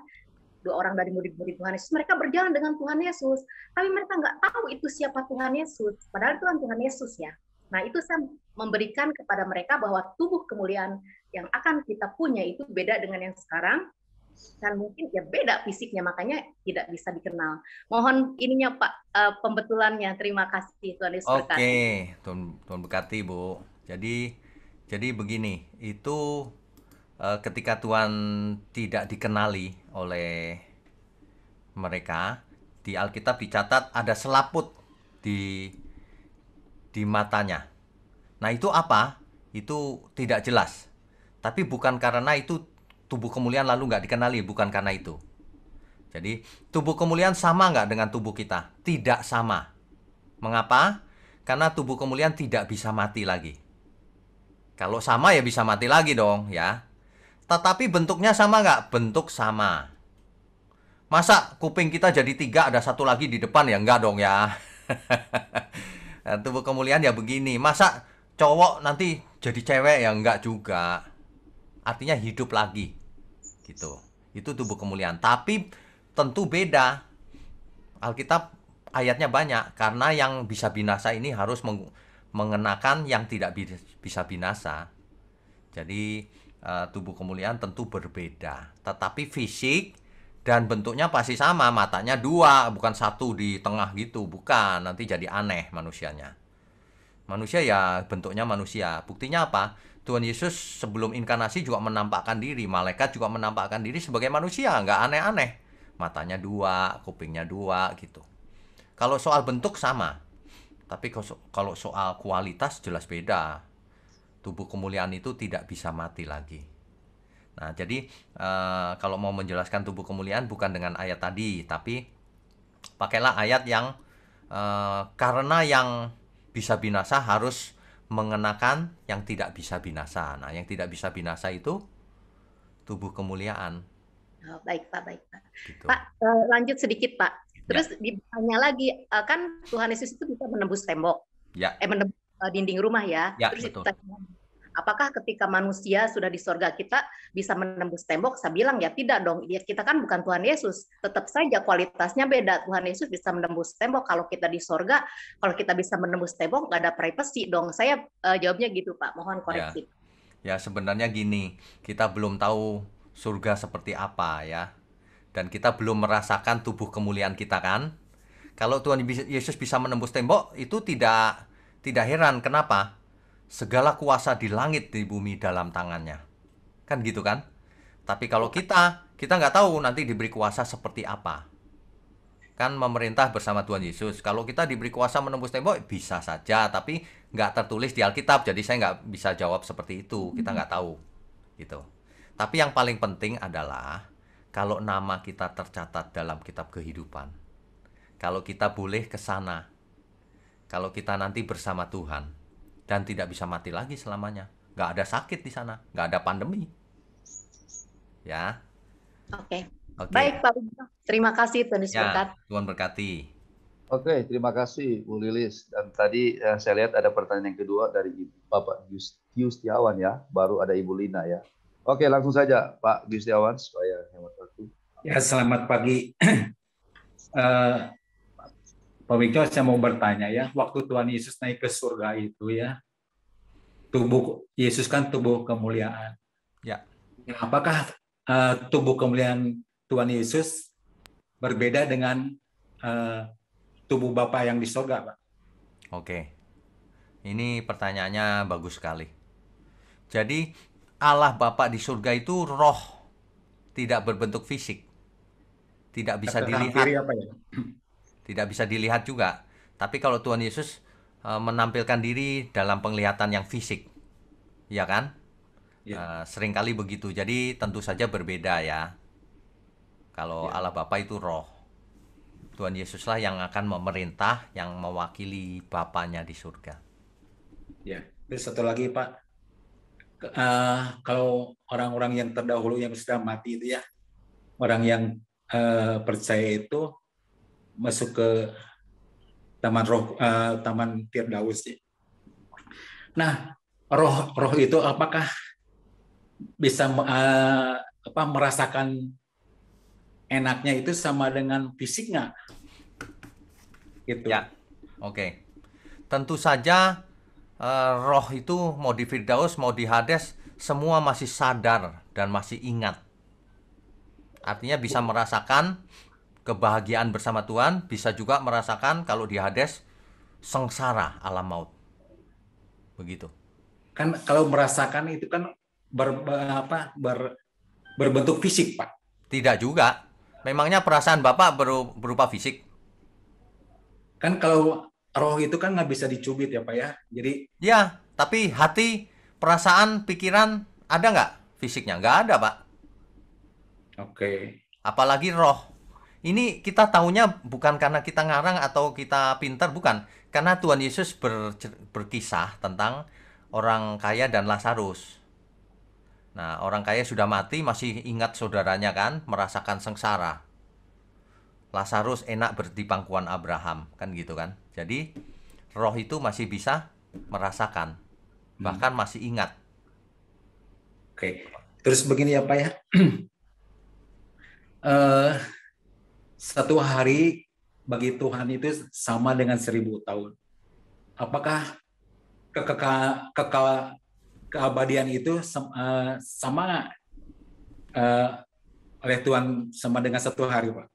dua orang dari murid-murid Tuhan Yesus, mereka berjalan dengan Tuhan Yesus, tapi mereka nggak tahu itu siapa Tuhan Yesus, padahal itu kan Tuhan Yesus ya. Nah, itu saya memberikan kepada mereka bahwa tubuh kemuliaan yang akan kita punya itu beda dengan yang sekarang, dan mungkin ya beda fisiknya, makanya tidak bisa dikenal. Mohon ininya Pak, pembetulannya. Terima kasih, Tuhan Yesus berkati. Oke, Tuhan berkati Bu. Jadi begini, itu ketika Tuhan tidak dikenali oleh mereka, di Alkitab dicatat ada selaput di matanya. Nah, itu apa? Itu tidak jelas. Tapi bukan karena itu tubuh kemuliaan lalu nggak dikenali, bukan karena itu. Jadi, tubuh kemuliaan sama nggak dengan tubuh kita? Tidak sama. Mengapa? Karena tubuh kemuliaan tidak bisa mati lagi. Kalau sama ya bisa mati lagi dong, ya. Tetapi bentuknya sama nggak? Bentuk sama. Masa kuping kita jadi 3, ada 1 lagi di depan? Ya enggak dong ya. Tubuh kemuliaan ya begini. Masa cowok nanti jadi cewek? Ya enggak juga. Artinya hidup lagi. Gitu. Itu tubuh kemuliaan. Tapi tentu beda. Alkitab ayatnya banyak. Karena yang bisa binasa ini harus mengenakan yang tidak bisa binasa. Jadi tubuh kemuliaan tentu berbeda. Tetapi fisik dan bentuknya pasti sama, matanya 2, bukan 1 di tengah gitu, bukan, nanti jadi aneh manusianya. Manusia ya bentuknya manusia. Buktinya apa? Tuhan Yesus sebelum inkarnasi juga menampakkan diri, malaikat juga menampakkan diri sebagai manusia, nggak aneh-aneh. Matanya 2, kupingnya 2 gitu. Kalau soal bentuk sama, tapi kalau soal kualitas jelas beda. Tubuh kemuliaan itu tidak bisa mati lagi. Nah, jadi kalau mau menjelaskan tubuh kemuliaan bukan dengan ayat tadi, tapi pakailah ayat yang karena yang bisa binasa harus mengenakan yang tidak bisa binasa. Nah, yang tidak bisa binasa itu tubuh kemuliaan. Oh, baik Pak, baik Pak. Gitu. Pak, lanjut sedikit Pak. Terus ditanya lagi, kan Tuhan Yesus itu bisa menembus tembok, menembus dinding rumah ya. Terus betul. Apakah ketika manusia sudah di sorga kita bisa menembus tembok? Saya bilang ya tidak dong. Ya, kita kan bukan Tuhan Yesus. Tetap saja kualitasnya beda. Tuhan Yesus bisa menembus tembok. Kalau kita di sorga, kalau kita bisa menembus tembok, nggak ada privasi dong. Saya jawabnya gitu Pak. Mohon koreksi. Ya sebenarnya gini, kita belum tahu surga seperti apa ya. Dan kita belum merasakan tubuh kemuliaan kita kan. Kalau Tuhan Yesus bisa menembus tembok, itu tidak heran. Kenapa? Segala kuasa di langit di bumi dalam tangannya. Kan gitu kan? Tapi kalau kita nggak tahu nanti diberi kuasa seperti apa. Kan memerintah bersama Tuhan Yesus. Kalau kita diberi kuasa menembus tembok, bisa saja. Tapi nggak tertulis di Alkitab. Jadi saya nggak bisa jawab seperti itu. Kita nggak tahu. Gitu. Tapi yang paling penting adalah kalau nama kita tercatat dalam kitab kehidupan. Kalau kita boleh ke sana. Kalau kita nanti bersama Tuhan. Dan tidak bisa mati lagi selamanya. Nggak ada sakit di sana. Nggak ada pandemi. Ya. Oke. Baik Pak. Terima kasih Tuhan Yesus berkati. Tuhan berkati. Oke, terima kasih Bu Lilis. Dan tadi saya lihat ada pertanyaan yang kedua dari Bapak Yustiawan ya. Baru ada Ibu Lina ya. Oke, langsung saja Pak Yustiawan supaya hemat waktu. Ya, selamat pagi. Pak Wikyo, saya mau bertanya ya, waktu Tuhan Yesus naik ke surga itu ya, tubuh Yesus kan tubuh kemuliaan. Ya. Apakah tubuh kemuliaan Tuhan Yesus berbeda dengan tubuh Bapa yang di surga, Pak? Oke. Ini pertanyaannya bagus sekali. Jadi Allah Bapa di surga itu roh, tidak berbentuk fisik. Tidak bisa dilihat. Apa ya? Tidak bisa dilihat juga. Tapi kalau Tuhan Yesus menampilkan diri dalam penglihatan yang fisik. Ya kan? Ya. Seringkali begitu. Jadi tentu saja berbeda ya. Kalau Allah Bapa itu roh. Tuhan Yesuslah yang akan memerintah, yang mewakili Bapanya di surga. Ya. Terus satu lagi Pak. Kalau orang-orang yang terdahulu yang sudah mati itu ya. Orang yang percaya itu masuk ke taman Firdaus. Nah, roh itu apakah bisa merasakan enaknya itu sama dengan fisiknya? Gitu. Ya, oke. Tentu saja roh itu mau di Firdaus, mau di Hades, semua masih sadar dan masih ingat. Artinya bisa merasakan kebahagiaan bersama Tuhan, bisa juga merasakan kalau di Hades sengsara alam maut. Begitu. Kan kalau merasakan itu kan berbentuk fisik, Pak. Tidak juga. Memangnya perasaan Bapak berupa fisik? Kan kalau roh itu kan nggak bisa dicubit ya, Pak ya. Jadi Ya, tapi hati, perasaan, pikiran ada nggak fisiknya? Nggak ada, Pak. oke. Apalagi roh. Ini kita tahunya bukan karena kita ngarang atau kita pintar, bukan. Karena Tuhan Yesus berkisah tentang orang kaya dan Lazarus. Nah, orang kaya sudah mati, masih ingat saudaranya kan, merasakan sengsara. Lazarus enak di pangkuan Abraham, kan gitu kan. Jadi, roh itu masih bisa merasakan, bahkan masih ingat. Oke. Terus begini ya, Pak ya. Satu hari bagi Tuhan itu sama dengan 1000 tahun. Apakah keabadian itu sama oleh Tuhan sama dengan satu hari, Pak?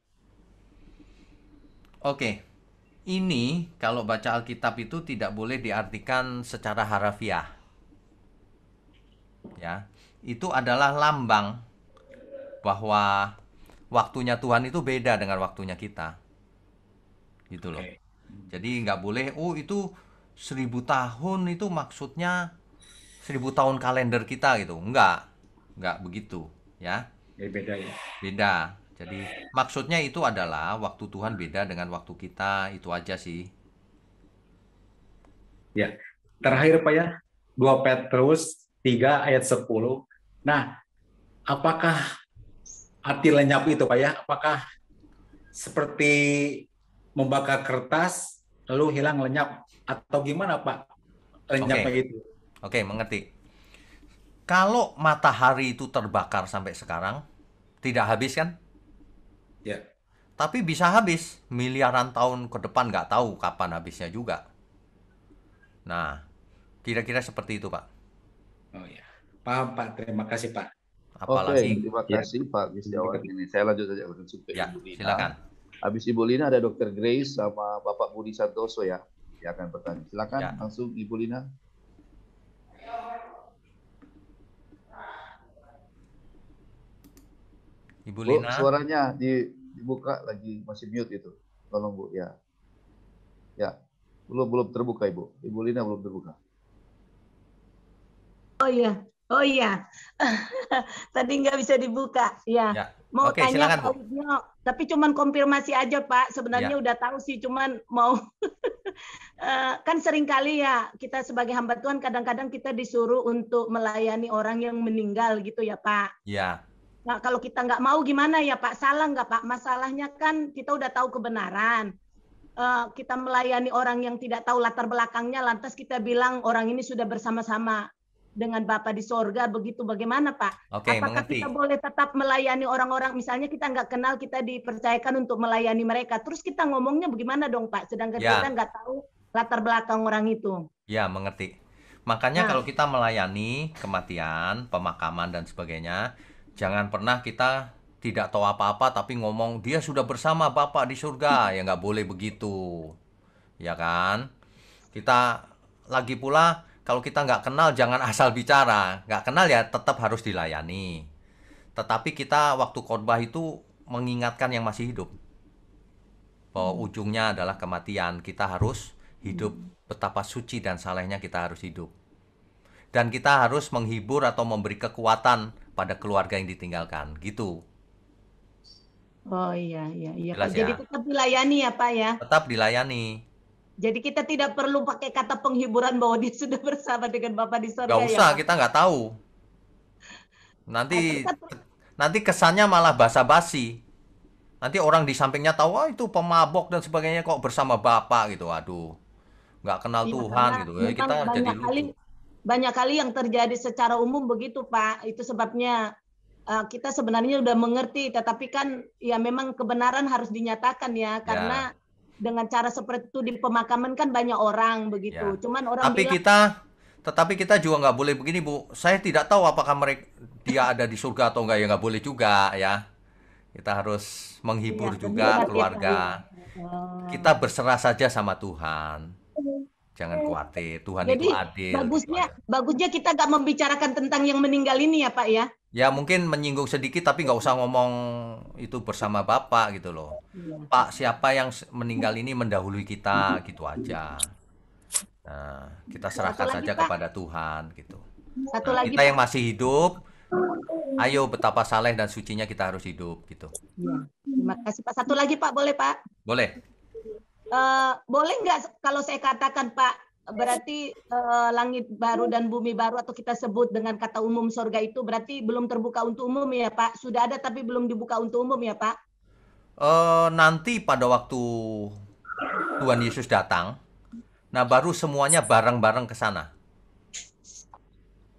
Oke, ini kalau baca Alkitab itu tidak boleh diartikan secara harafiah. Ya, itu adalah lambang bahwa waktunya Tuhan itu beda dengan waktunya kita. Gitu loh. Oke. Jadi nggak boleh, oh itu 1000 tahun itu maksudnya 1000 tahun kalender kita gitu. Nggak begitu ya. Ya, beda ya. Beda. Jadi maksudnya itu adalah waktu Tuhan beda dengan waktu kita, itu aja sih. Ya. Terakhir Pak ya, 2 Petrus 3 ayat 10. Nah, apakah arti lenyap itu Pak ya? Apakah seperti membakar kertas lalu hilang lenyap atau gimana Pak lenyapnya itu? Oke, mengerti. Kalau matahari itu terbakar sampai sekarang, tidak habis kan? Ya. Tapi bisa habis miliaran tahun ke depan, nggak tahu kapan habisnya juga. Nah, kira-kira seperti itu, Pak. Oh ya, paham Pak. Terima kasih Pak. Apalagi, Oke, terima kasih Pak Gustiawan. Ini saya lanjut saja langsung ke ya, Ibu Lina. silakan. Habis Ibu Lina ada Dr. Grace sama Bapak Budi Santoso ya, yang akan bertanya. Silakan Ya. langsung Ibu Lina. Ibu Bu, Lina. suaranya dibuka lagi, masih mute itu. Tolong Bu, ya. Ya, belum terbuka Ibu. Ibu Lina belum terbuka. Oh iya. Tadi nggak bisa dibuka. Ya. Mau Oke, tanya silakan, Pak Bu. Widyo, tapi cuman konfirmasi aja Pak. Sebenarnya Ya. udah tahu sih, cuman mau kan sering kali ya kita sebagai hamba Tuhan kadang-kadang kita disuruh untuk melayani orang yang meninggal gitu ya Pak. Ya. Nah kalau kita nggak mau gimana ya Pak? Salah nggak Pak? Masalahnya kan kita udah tahu kebenaran. Kita melayani orang yang tidak tahu latar belakangnya, lantas kita bilang orang ini sudah bersama-sama dengan Bapa di sorga, begitu bagaimana Pak? Oke, Apakah mengerti. kita boleh tetap melayani orang-orang, misalnya kita nggak kenal, kita dipercayakan untuk melayani mereka, terus kita ngomongnya bagaimana dong Pak? Sedangkan Ya. kita nggak tahu latar belakang orang itu. Ya, mengerti. Makanya Nah. kalau kita melayani kematian, pemakaman dan sebagainya, jangan pernah kita tidak tahu apa-apa tapi ngomong dia sudah bersama Bapak di surga. Ya nggak boleh begitu. Ya kan? Kita lagi pula kalau kita nggak kenal jangan asal bicara. Nggak kenal ya tetap harus dilayani. Tetapi kita waktu khotbah itu mengingatkan yang masih hidup. Bahwa ujungnya adalah kematian. Kita harus hidup, betapa suci dan salehnya kita harus hidup. Dan kita harus menghibur atau memberi kekuatan pada keluarga yang ditinggalkan, gitu. Oh iya Jelas Pak. ya? Jadi tetap dilayani ya Pak ya. Tetap dilayani. Jadi kita tidak perlu pakai kata penghiburan bahwa dia sudah bersama dengan Bapa di sorga. Gak usah, ya Pak? kita nggak tahu. Nanti kesannya malah basa-basi. Nanti orang di sampingnya tahu, oh itu pemabok dan sebagainya kok bersama Bapak gitu. Aduh, nggak kenal Iya, Tuhan karena gitu. memang Kita jadi lucu. banyak kali yang terjadi secara umum begitu Pak. Itu sebabnya kita sebenarnya udah mengerti, tetapi kan ya memang kebenaran harus dinyatakan ya, karena dengan cara seperti itu di pemakaman kan banyak orang begitu. Ya. Cuman orang Tapi bilang tetapi kita juga nggak boleh begini, Bu. Saya tidak tahu apakah dia ada di surga atau enggak, ya nggak boleh juga ya. Kita harus menghibur iya, juga benar ya Pak ya. keluarga. Oh. Kita berserah saja sama Tuhan. Jangan khawatir, Tuhan itu Jadi adil gitu bagusnya aja. bagusnya kita nggak membicarakan tentang yang meninggal ini ya Pak ya. Ya mungkin menyinggung sedikit tapi nggak usah ngomong itu bersama Bapak gitu loh. Iya. Pak, siapa yang meninggal ini mendahului kita gitu aja. Nah, kita Satu serahkan lagi saja Pak, kepada Tuhan gitu. satu Nah, lagi kita yang Pak. masih hidup, ayo betapa saleh dan sucinya kita harus hidup gitu. Iya. Terima kasih Pak. Satu lagi Pak, boleh Pak? Boleh? Boleh nggak kalau saya katakan Pak, berarti langit baru dan bumi baru atau kita sebut dengan kata umum surga itu berarti belum terbuka untuk umum ya Pak? Sudah ada tapi belum dibuka untuk umum ya Pak? Nanti pada waktu Tuhan Yesus datang, nah baru semuanya bareng-bareng ke sana.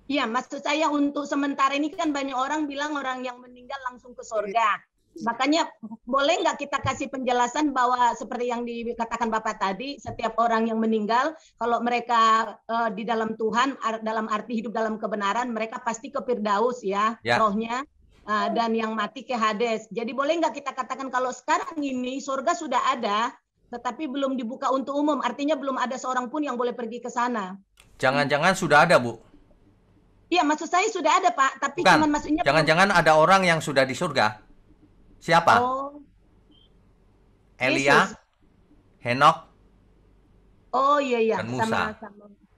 Iya, maksud saya untuk sementara ini kan banyak orang bilang orang yang meninggal langsung ke surga. Makanya boleh nggak kita kasih penjelasan bahwa seperti yang dikatakan Bapak tadi, setiap orang yang meninggal, kalau mereka di dalam Tuhan, dalam arti hidup dalam kebenaran, mereka pasti ke Firdaus ya, Ya. rohnya, dan yang mati ke Hades. Jadi boleh nggak kita katakan kalau sekarang ini surga sudah ada, tetapi belum dibuka untuk umum, artinya belum ada seorang pun yang boleh pergi ke sana. Jangan-jangan sudah ada, Bu. Iya, maksud saya sudah ada Pak, tapi Bukan. cuman maksudnya Jangan-jangan ada orang yang sudah di surga. Siapa? Oh, Elia, Yesus. Henok, Oh iya iya, dan Musa.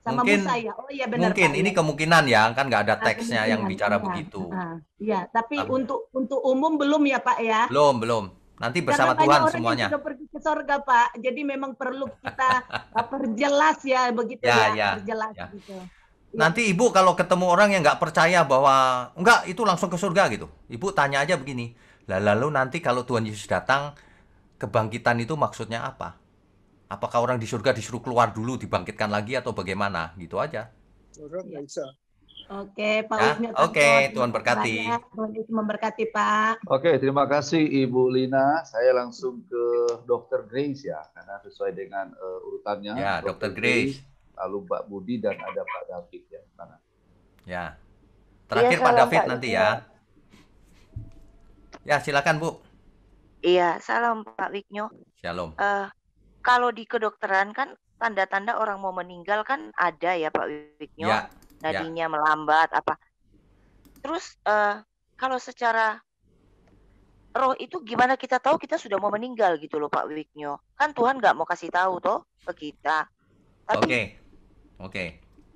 sama Mungkin Musa ya. Oh iya benar mungkin Pak. ini Iya. kemungkinan ya, kan nggak ada teksnya yang Kemungkinan, bicara iya. begitu. Iya, tapi Tapi- untuk umum belum ya Pak ya. Belum. Nanti bersama Karena banyak Tuhan orang semuanya. yang sudah pergi ke surga Pak. Jadi memang perlu kita perjelas ya begitu Ya, ya, ya, perjelas ya. gitu. Nanti Ibu kalau ketemu orang yang nggak percaya bahwa enggak itu langsung ke surga gitu, Ibu tanya aja begini, lalu nanti kalau Tuhan Yesus datang, kebangkitan itu maksudnya apa? Apakah orang di surga disuruh keluar dulu dibangkitkan lagi atau bagaimana? Gitu aja. Oke, Pak Ya, Wisnu. oke, Tuhan berkati. Tuhan Yesus memberkati Pak. Oke, terima kasih Ibu Lina. Saya langsung ke Dr. Grace ya, karena sesuai dengan urutannya. Ya, Dr. Grace. Lalu Mbak Budi dan ada Pak David ya. Mana? Ya. Terakhir Iya, Pak salam, David Pak nanti Wisnu. ya. Ya, silakan Bu. Iya, salam Pak Wigno. Shalom. Kalau di kedokteran kan tanda-tanda orang mau meninggal kan ada ya Pak Wigno. Ya, Nadinya melambat apa. Terus kalau secara roh itu gimana kita tahu kita sudah mau meninggal gitu loh Pak Wigno. Kan Tuhan nggak mau kasih tahu toh ke kita. Tapi Oke.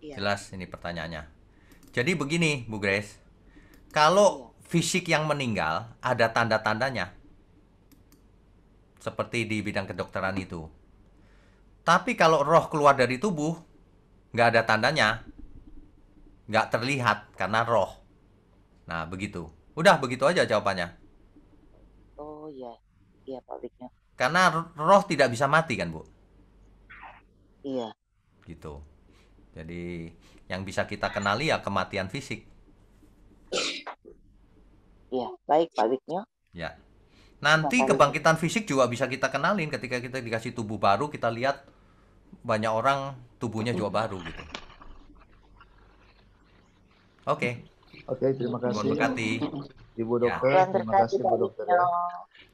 iya. Jelas ini pertanyaannya. Jadi begini, Bu Grace. Kalau fisik yang meninggal ada tanda-tandanya. Seperti di bidang kedokteran itu. Tapi kalau roh keluar dari tubuh, nggak ada tandanya. Nggak terlihat karena roh. Nah, begitu. Udah, begitu aja jawabannya. Oh iya. Iya Pak Wigno. Karena roh tidak bisa mati kan, Bu? Iya. Gitu. Jadi, yang bisa kita kenali ya kematian fisik. Iya, baik Pak Wigno. Ya. Nanti Terima kasih. kebangkitan fisik juga bisa kita kenalin ketika kita dikasih tubuh baru, kita lihat banyak orang tubuhnya juga baru gitu. Oke, Oke, terima Tuhan kasih berkati. Ibu Ya. Dokter. Tuhan Terima berkati kasih Pak Bu Dokter ya. Wigno.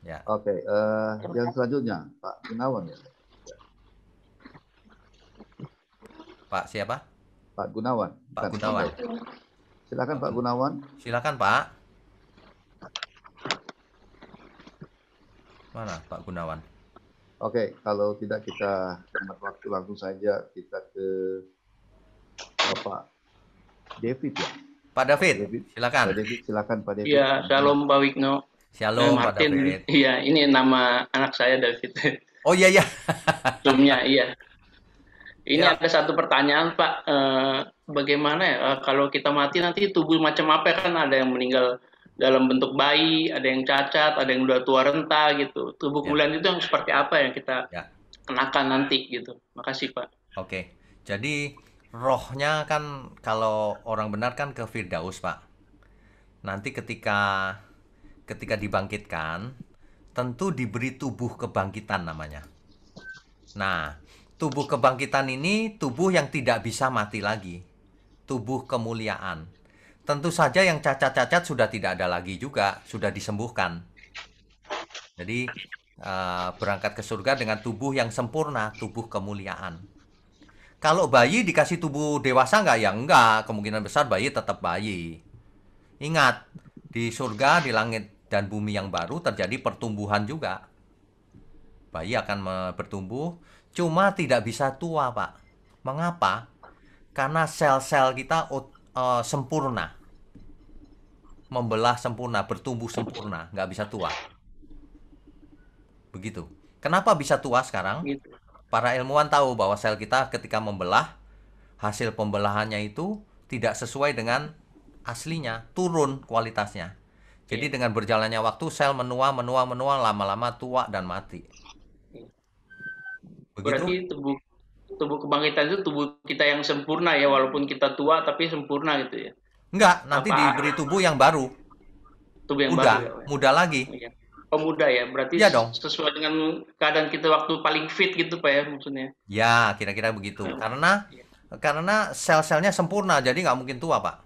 Ya. Oke, Terima yang kasih. selanjutnya Pak Gunawan ya. Pak siapa? Pak Gunawan. Pak Bukan, Gunawan. oke. Silakan Pak Gunawan. Silakan, Pak. Mana Pak Gunawan? Oke, kalau tidak kita hemat waktu langsung saja kita ke Bapak David ya. Pak David, David. silakan. Pak David, silakan Pak David. Iya, shalom Pak Wigno. Shalom Pak Martin. David. Iya, ini nama anak saya David. Oh iya, Sebelumnya, iya. Ini Ya. ada satu pertanyaan Pak. Bagaimana ya kalau kita mati nanti tubuh macam apa ya? Kan ada yang meninggal dalam bentuk bayi, ada yang cacat, ada yang udah tua renta gitu. Tubuh Ya. kalian itu yang seperti apa yang kita Ya. kenakan nanti gitu. Makasih Pak. Oke. Jadi rohnya kan kalau orang benar kan ke Firdaus, Pak. Nanti ketika dibangkitkan tentu diberi tubuh kebangkitan namanya. Nah, tubuh kebangkitan ini tubuh yang tidak bisa mati lagi. Tubuh kemuliaan. Tentu saja yang cacat-cacat sudah tidak ada lagi juga, sudah disembuhkan. Jadi berangkat ke surga dengan tubuh yang sempurna, tubuh kemuliaan. Kalau bayi dikasih tubuh dewasa nggak? Ya enggak, kemungkinan besar bayi tetap bayi. Ingat, di surga, di langit dan bumi yang baru terjadi pertumbuhan juga. Bayi akan bertumbuh, cuma tidak bisa tua, Pak. Mengapa? Karena sel-sel kita sempurna. Membelah sempurna, bertumbuh sempurna, nggak bisa tua. Begitu. Kenapa bisa tua sekarang? Gitu. Para ilmuwan tahu bahwa sel kita ketika membelah, hasil pembelahannya itu tidak sesuai dengan aslinya, turun kualitasnya. Jadi dengan berjalannya waktu, sel menua, lama-lama tua dan mati. Begitu? Berarti tubuh kebangkitan itu tubuh kita yang sempurna ya, walaupun kita tua tapi sempurna gitu ya. Enggak, nanti diberi tubuh yang baru. Tubuh yang muda, baru. Ya. Muda lagi. Oh, muda ya, berarti ya dong. Sesuai dengan keadaan kita waktu paling fit gitu Pak ya maksudnya. Ya, kira-kira begitu. Karena sel-selnya sempurna, jadi nggak mungkin tua, Pak.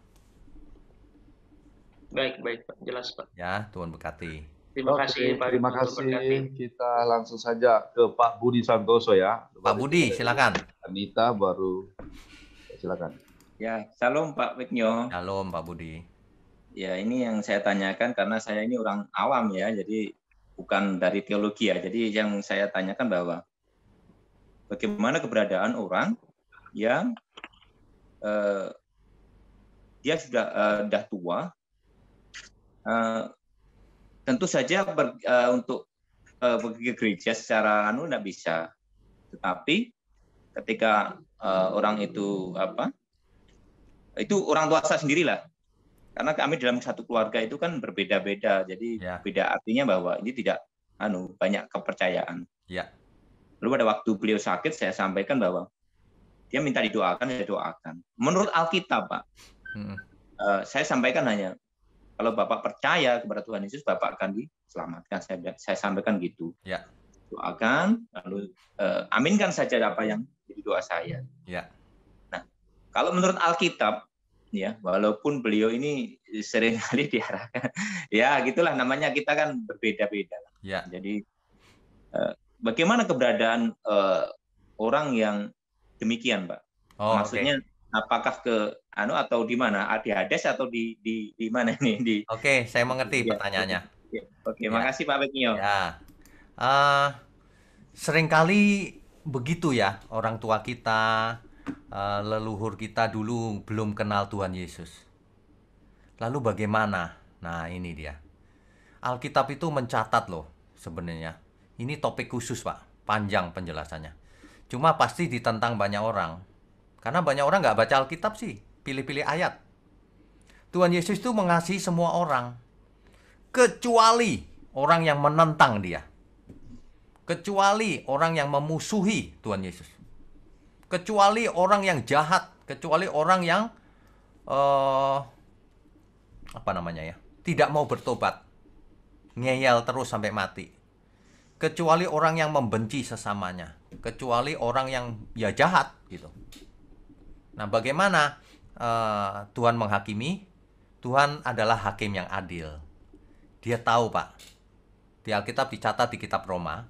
Baik Pak, jelas Pak. Ya, Tuhan berkati. Terima kasih Pak. Terima kasih. Kita langsung saja ke Pak Budi Santoso ya. Pak Budi, silakan. Anita baru, silakan. Ya, shalom Pak Wignyo. Shalom Pak Budi. Ya, ini yang saya tanyakan karena saya ini orang awam ya, jadi bukan dari teologi ya. Jadi yang saya tanyakan bahwa bagaimana keberadaan orang yang dia sudah tua, tentu saja untuk pergi ke gereja secara tidak bisa. Tetapi ketika orang itu itu orang tua saya sendirilah. Karena kami dalam satu keluarga itu kan berbeda-beda, jadi beda artinya bahwa ini tidak banyak kepercayaan. Ya. Lalu pada waktu beliau sakit, saya sampaikan bahwa dia minta didoakan, saya doakan. Menurut Alkitab, Pak, saya sampaikan hanya kalau Bapak percaya kepada Tuhan Yesus, Bapak akan diselamatkan. Saya sampaikan gitu. Ya. Doakan, lalu aminkan saja apa yang jadi doa saya. Ya. Nah, kalau menurut Alkitab, ya, walaupun beliau ini seringkali diarahkan, ya gitulah namanya, kita kan berbeda-beda. Ya. Jadi bagaimana keberadaan orang yang demikian, Pak? Maksudnya apakah ke atau di mana? Di Hades atau di mana ini? Oke, saya mengerti pertanyaannya. Oke, makasih Pak Wignyo. Ya. Seringkali begitu ya, orang tua kita, leluhur kita dulu belum kenal Tuhan Yesus. Lalu bagaimana? Nah, ini dia. Alkitab itu mencatat loh sebenarnya. Ini topik khusus, Pak. Panjang penjelasannya. Cuma pasti ditentang banyak orang. Karena banyak orang nggak baca Alkitab sih. Pilih-pilih ayat. Tuhan Yesus itu mengasihi semua orang. Kecuali orang yang menentang dia. Kecuali orang yang memusuhi Tuhan Yesus. Kecuali orang yang jahat, kecuali orang yang tidak mau bertobat, ngeyel terus sampai mati. Kecuali orang yang membenci sesamanya, kecuali orang yang ya jahat gitu. Nah, bagaimana Tuhan menghakimi? Tuhan adalah hakim yang adil. Dia tahu, Pak. Di Alkitab dicatat di kitab Roma,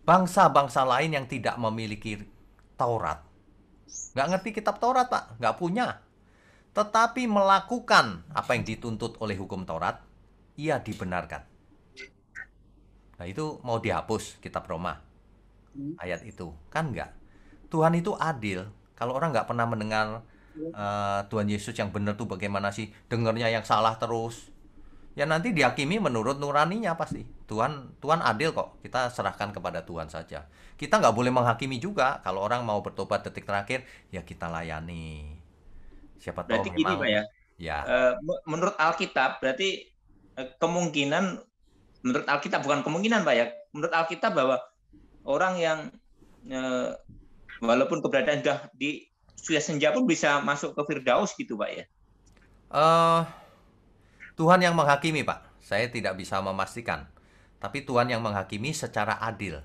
bangsa-bangsa lain yang tidak memiliki Taurat, nggak ngerti kitab Taurat, Pak, nggak punya, tetapi melakukan apa yang dituntut oleh hukum Taurat, ia dibenarkan. Nah, itu mau dihapus kitab Roma ayat itu, kan nggak? Tuhan itu adil. Kalau orang nggak pernah mendengar Tuhan Yesus yang benar tuh bagaimana sih, dengarnya yang salah terus, ya nanti dihakimi menurut nuraninya pasti. Tuhan adil kok. Kita serahkan kepada Tuhan saja. Kita nggak boleh menghakimi juga. Kalau orang mau bertobat detik terakhir, ya kita layani. Siapa tahu berarti gini, Pak ya. Menurut Alkitab berarti kemungkinan, menurut Alkitab bukan kemungkinan, Pak ya. Menurut Alkitab bahwa orang yang walaupun keberadaan sudah senja pun bisa masuk ke Firdaus gitu, Pak ya. Tuhan yang menghakimi, Pak. Saya tidak bisa memastikan. Tapi Tuhan yang menghakimi secara adil.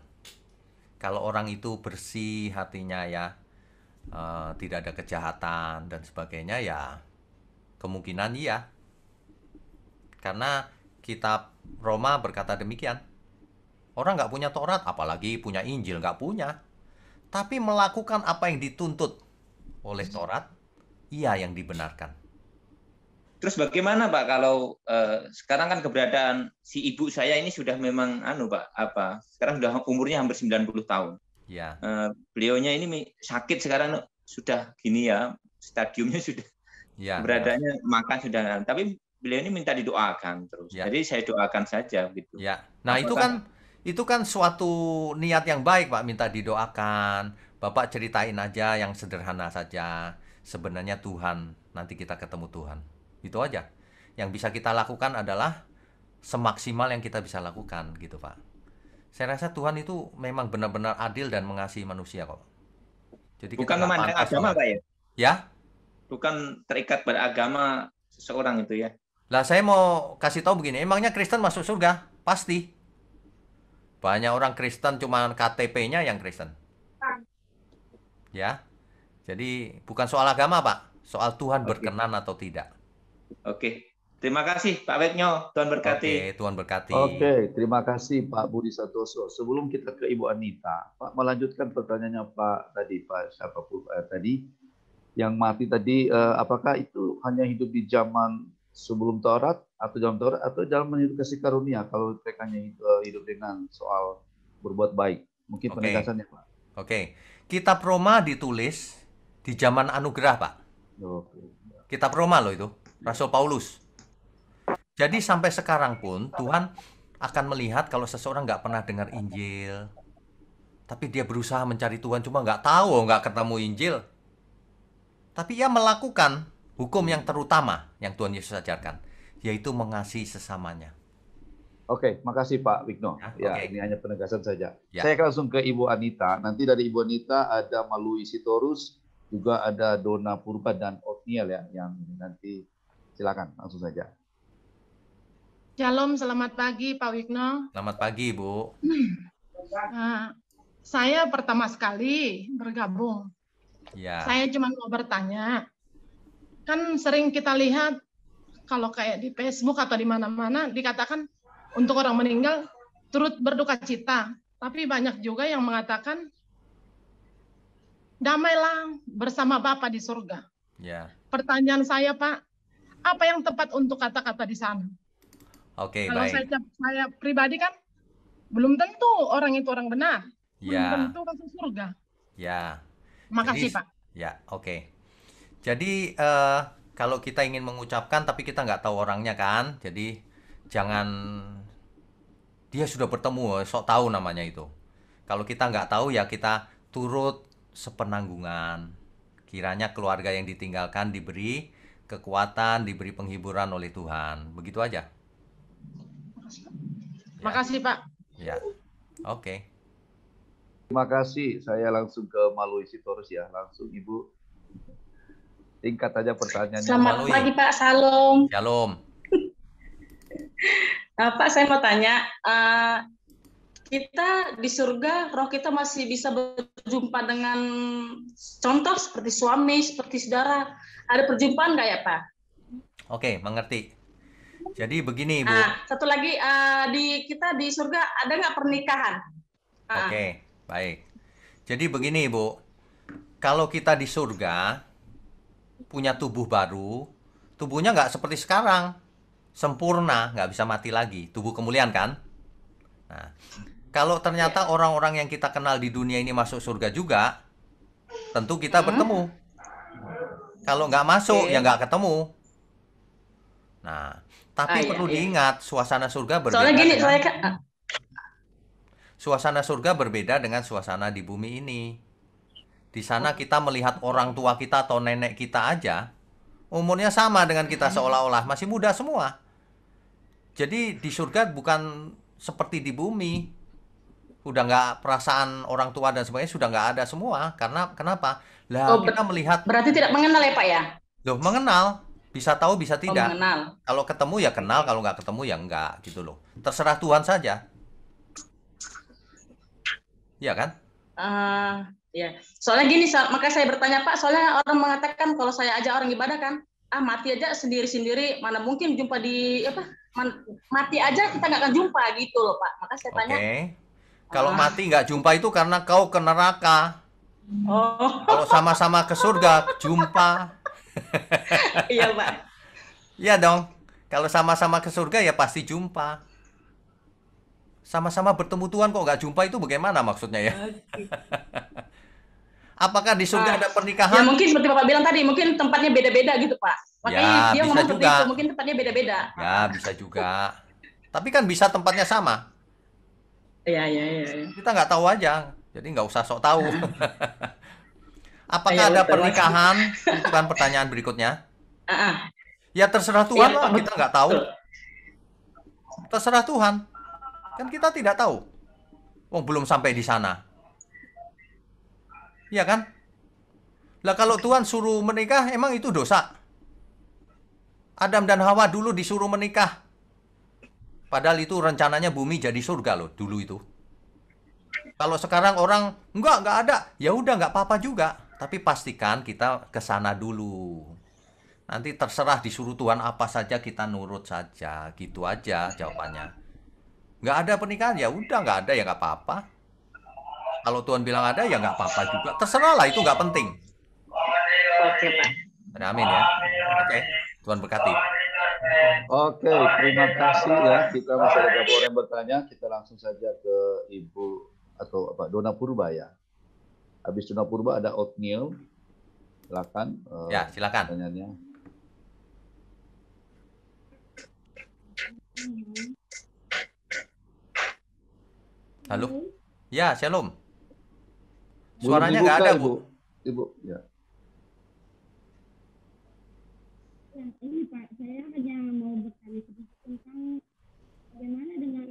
Kalau orang itu bersih hatinya ya, tidak ada kejahatan dan sebagainya ya, kemungkinan iya. Karena kitab Roma berkata demikian. Orang nggak punya Taurat, apalagi punya Injil, nggak punya. Tapi melakukan apa yang dituntut oleh Taurat, ia yang dibenarkan. Terus bagaimana Pak kalau sekarang kan keberadaan si ibu saya ini sudah memang Pak, sekarang sudah umurnya hampir 90 tahun. Ya. Beliaunya ini sakit sekarang sudah gini ya, stadiumnya sudah Ya. keberadaannya makan sudah, tapi beliau ini minta didoakan terus. Ya. Jadi saya doakan saja gitu. Ya. Nah, itu kan suatu niat yang baik, Pak, minta didoakan. Bapak ceritain aja yang sederhana saja. Sebenarnya Tuhan, nanti kita ketemu Tuhan. Itu aja. Yang bisa kita lakukan adalah semaksimal yang kita bisa lakukan gitu, Pak. Saya rasa Tuhan itu memang benar-benar adil dan mengasihi manusia kok. Jadi bukan memandang agama, Pak ya? Ya? Bukan terikat pada agama seseorang itu ya. Lah saya mau kasih tahu begini, emangnya Kristen masuk surga? Pasti. Banyak orang Kristen cuma KTP-nya yang Kristen. Ya. Jadi bukan soal agama, Pak. Soal Tuhan berkenan atau tidak. Oke. Terima kasih Pak Wetnyo. Tuhan berkati. Oke, Tuhan berkati. Oke, terima kasih Pak Budi Satoso. Sebelum kita ke Ibu Anita, Pak melanjutkan pertanyaannya Pak siapapun tadi yang mati tadi, apakah itu hanya hidup di zaman sebelum Taurat atau zaman Taurat atau zaman hidup kasih karunia kalau mereka hidup dengan soal berbuat baik? Mungkin penegasannya, Pak. Oke. Kitab Roma ditulis di zaman anugerah, Pak. Kitab Roma loh itu, Rasul Paulus. Jadi sampai sekarang pun Tuhan akan melihat kalau seseorang nggak pernah dengar Injil, tapi dia berusaha mencari Tuhan cuma nggak tahu, nggak ketemu Injil. Tapi ia melakukan hukum yang terutama yang Tuhan Yesus ajarkan, yaitu mengasihi sesamanya. Oke, makasih Pak Wigno. Ya, oke. Ini hanya penegasan saja. Ya. Saya langsung ke Ibu Anita. Nanti dari Ibu Anita ada Malui Sitorus, juga ada Dona Purba dan Otniel ya, yang nanti silakan langsung saja. Shalom, selamat pagi Pak Wigno. Selamat pagi, Bu. Saya pertama sekali bergabung. Ya. Saya cuma mau bertanya, kan sering kita lihat kalau kayak di Facebook atau di mana-mana dikatakan untuk orang meninggal turut berduka cita, tapi banyak juga yang mengatakan damailah bersama Bapa di surga. Ya. Pertanyaan saya Pak, apa yang tepat untuk kata-kata di sana? Oke, kalau baik. saya pribadi kan belum tentu orang itu orang benar, belum Ya. tentu masuk surga. Ya. Makasih Pak. Ya, oke. Jadi kalau kita ingin mengucapkan tapi kita nggak tahu orangnya kan, jadi jangan dia sudah bertemu, sok tahu namanya itu. Kalau kita nggak tahu ya kita turut sepenanggungan. Kiranya keluarga yang ditinggalkan diberi kekuatan, diberi penghiburan oleh Tuhan. Begitu aja. Makasih Pak. Ya, oke. Terima kasih. Saya langsung ke Malui Sitorus ya. Langsung Ibu. Tingkat aja pertanyaannya. Selamat Malui. pagi Pak, Salam. Shalom. Pak, saya mau tanya, kita di surga, roh kita masih bisa berjumpa dengan contoh seperti suami, seperti saudara. Ada perjumpaan nggak ya Pak? Oke, mengerti. Jadi begini, Bu. Satu lagi, kita di surga ada nggak pernikahan? Oke, baik. Jadi begini, Bu. Kalau kita di surga punya tubuh baru, tubuhnya nggak seperti sekarang. Sempurna, nggak bisa mati lagi. Tubuh kemuliaan kan? Nah, kalau ternyata orang-orang yang kita kenal di dunia ini masuk surga juga, tentu kita bertemu. Kalau nggak masuk, ya nggak ketemu. Nah, tapi perlu diingat, suasana surga berbeda. Soalnya gini, Suasana surga berbeda dengan suasana di bumi ini. Di sana kita melihat orang tua kita atau nenek kita aja, umurnya sama dengan kita seolah-olah masih muda semua. Jadi di surga bukan seperti di bumi. Udah nggak perasaan orang tua dan sebagainya sudah nggak ada semua. Karena kenapa? Lah kita melihat. Berarti tidak mengenal ya Pak ya? Loh, mengenal. Bisa tahu, bisa tidak. Mengenal. Kalau ketemu ya kenal, kalau nggak ketemu ya enggak gitu loh. Terserah Tuhan saja. Iya kan? Ya, soalnya gini, maka saya bertanya Pak, soalnya orang mengatakan kalau saya ajak orang ibadah kan, mati aja sendiri-sendiri, mana mungkin jumpa di apa? Mati aja kita nggak akan jumpa gitu loh Pak. Maka saya tanya. Kalau mati nggak jumpa itu karena kau ke neraka. Oh. Kalau sama-sama ke surga, jumpa. Iya Pak. Iya dong. Kalau sama-sama ke surga ya pasti jumpa. Sama-sama bertemu Tuhan kok nggak jumpa itu bagaimana maksudnya ya? Okay. Apakah di surga ada pernikahan? Ya mungkin seperti Bapak bilang tadi, mungkin tempatnya beda-beda gitu Pak. Makanya Ya, dia bisa ngomong seperti juga. itu, mungkin tempatnya beda-beda. Ya, bisa juga. Tapi kan bisa tempatnya sama. Iya. Kita nggak tahu aja, jadi nggak usah sok tahu. Apakah Ya, ada betul. pernikahan? Itu kan pertanyaan berikutnya. Ah, Ya terserah Tuhan Iya, lah, Pak, kita nggak tahu. Terserah Tuhan. Kan kita tidak tahu. Wong belum sampai di sana. Iya kan? Lah kalau Tuhan suruh menikah, emang itu dosa? Adam dan Hawa dulu disuruh menikah. Padahal itu rencananya bumi jadi surga loh, dulu itu. Kalau sekarang orang, nggak ada. Ya udah, nggak apa-apa juga. Tapi pastikan kita ke sana dulu. Nanti terserah disuruh Tuhan apa saja, kita nurut saja. Gitu aja jawabannya. Nggak ada pernikahan, ya udah nggak ada, ya nggak apa-apa. Kalau Tuhan bilang ada, ya nggak apa-apa juga. Terserah lah, itu nggak penting. Oke Pak. Amin ya. Oke, Tuhan berkati. Oke, terima kasih ya. Kita masih ada beberapa orang yang bertanya. Kita langsung saja ke Ibu atau apa Dona Purba ya. Habis Dona Purba ada Oatmeal. Silakan. Ya, silakan. Pertanyaannya. Halo? Ya, shalom. Belum Suaranya dibuka, nggak ada, Ibu. Bu. Ibu, ya. Ini Pak, saya hanya mau bertanya sedikit tentang bagaimana dengan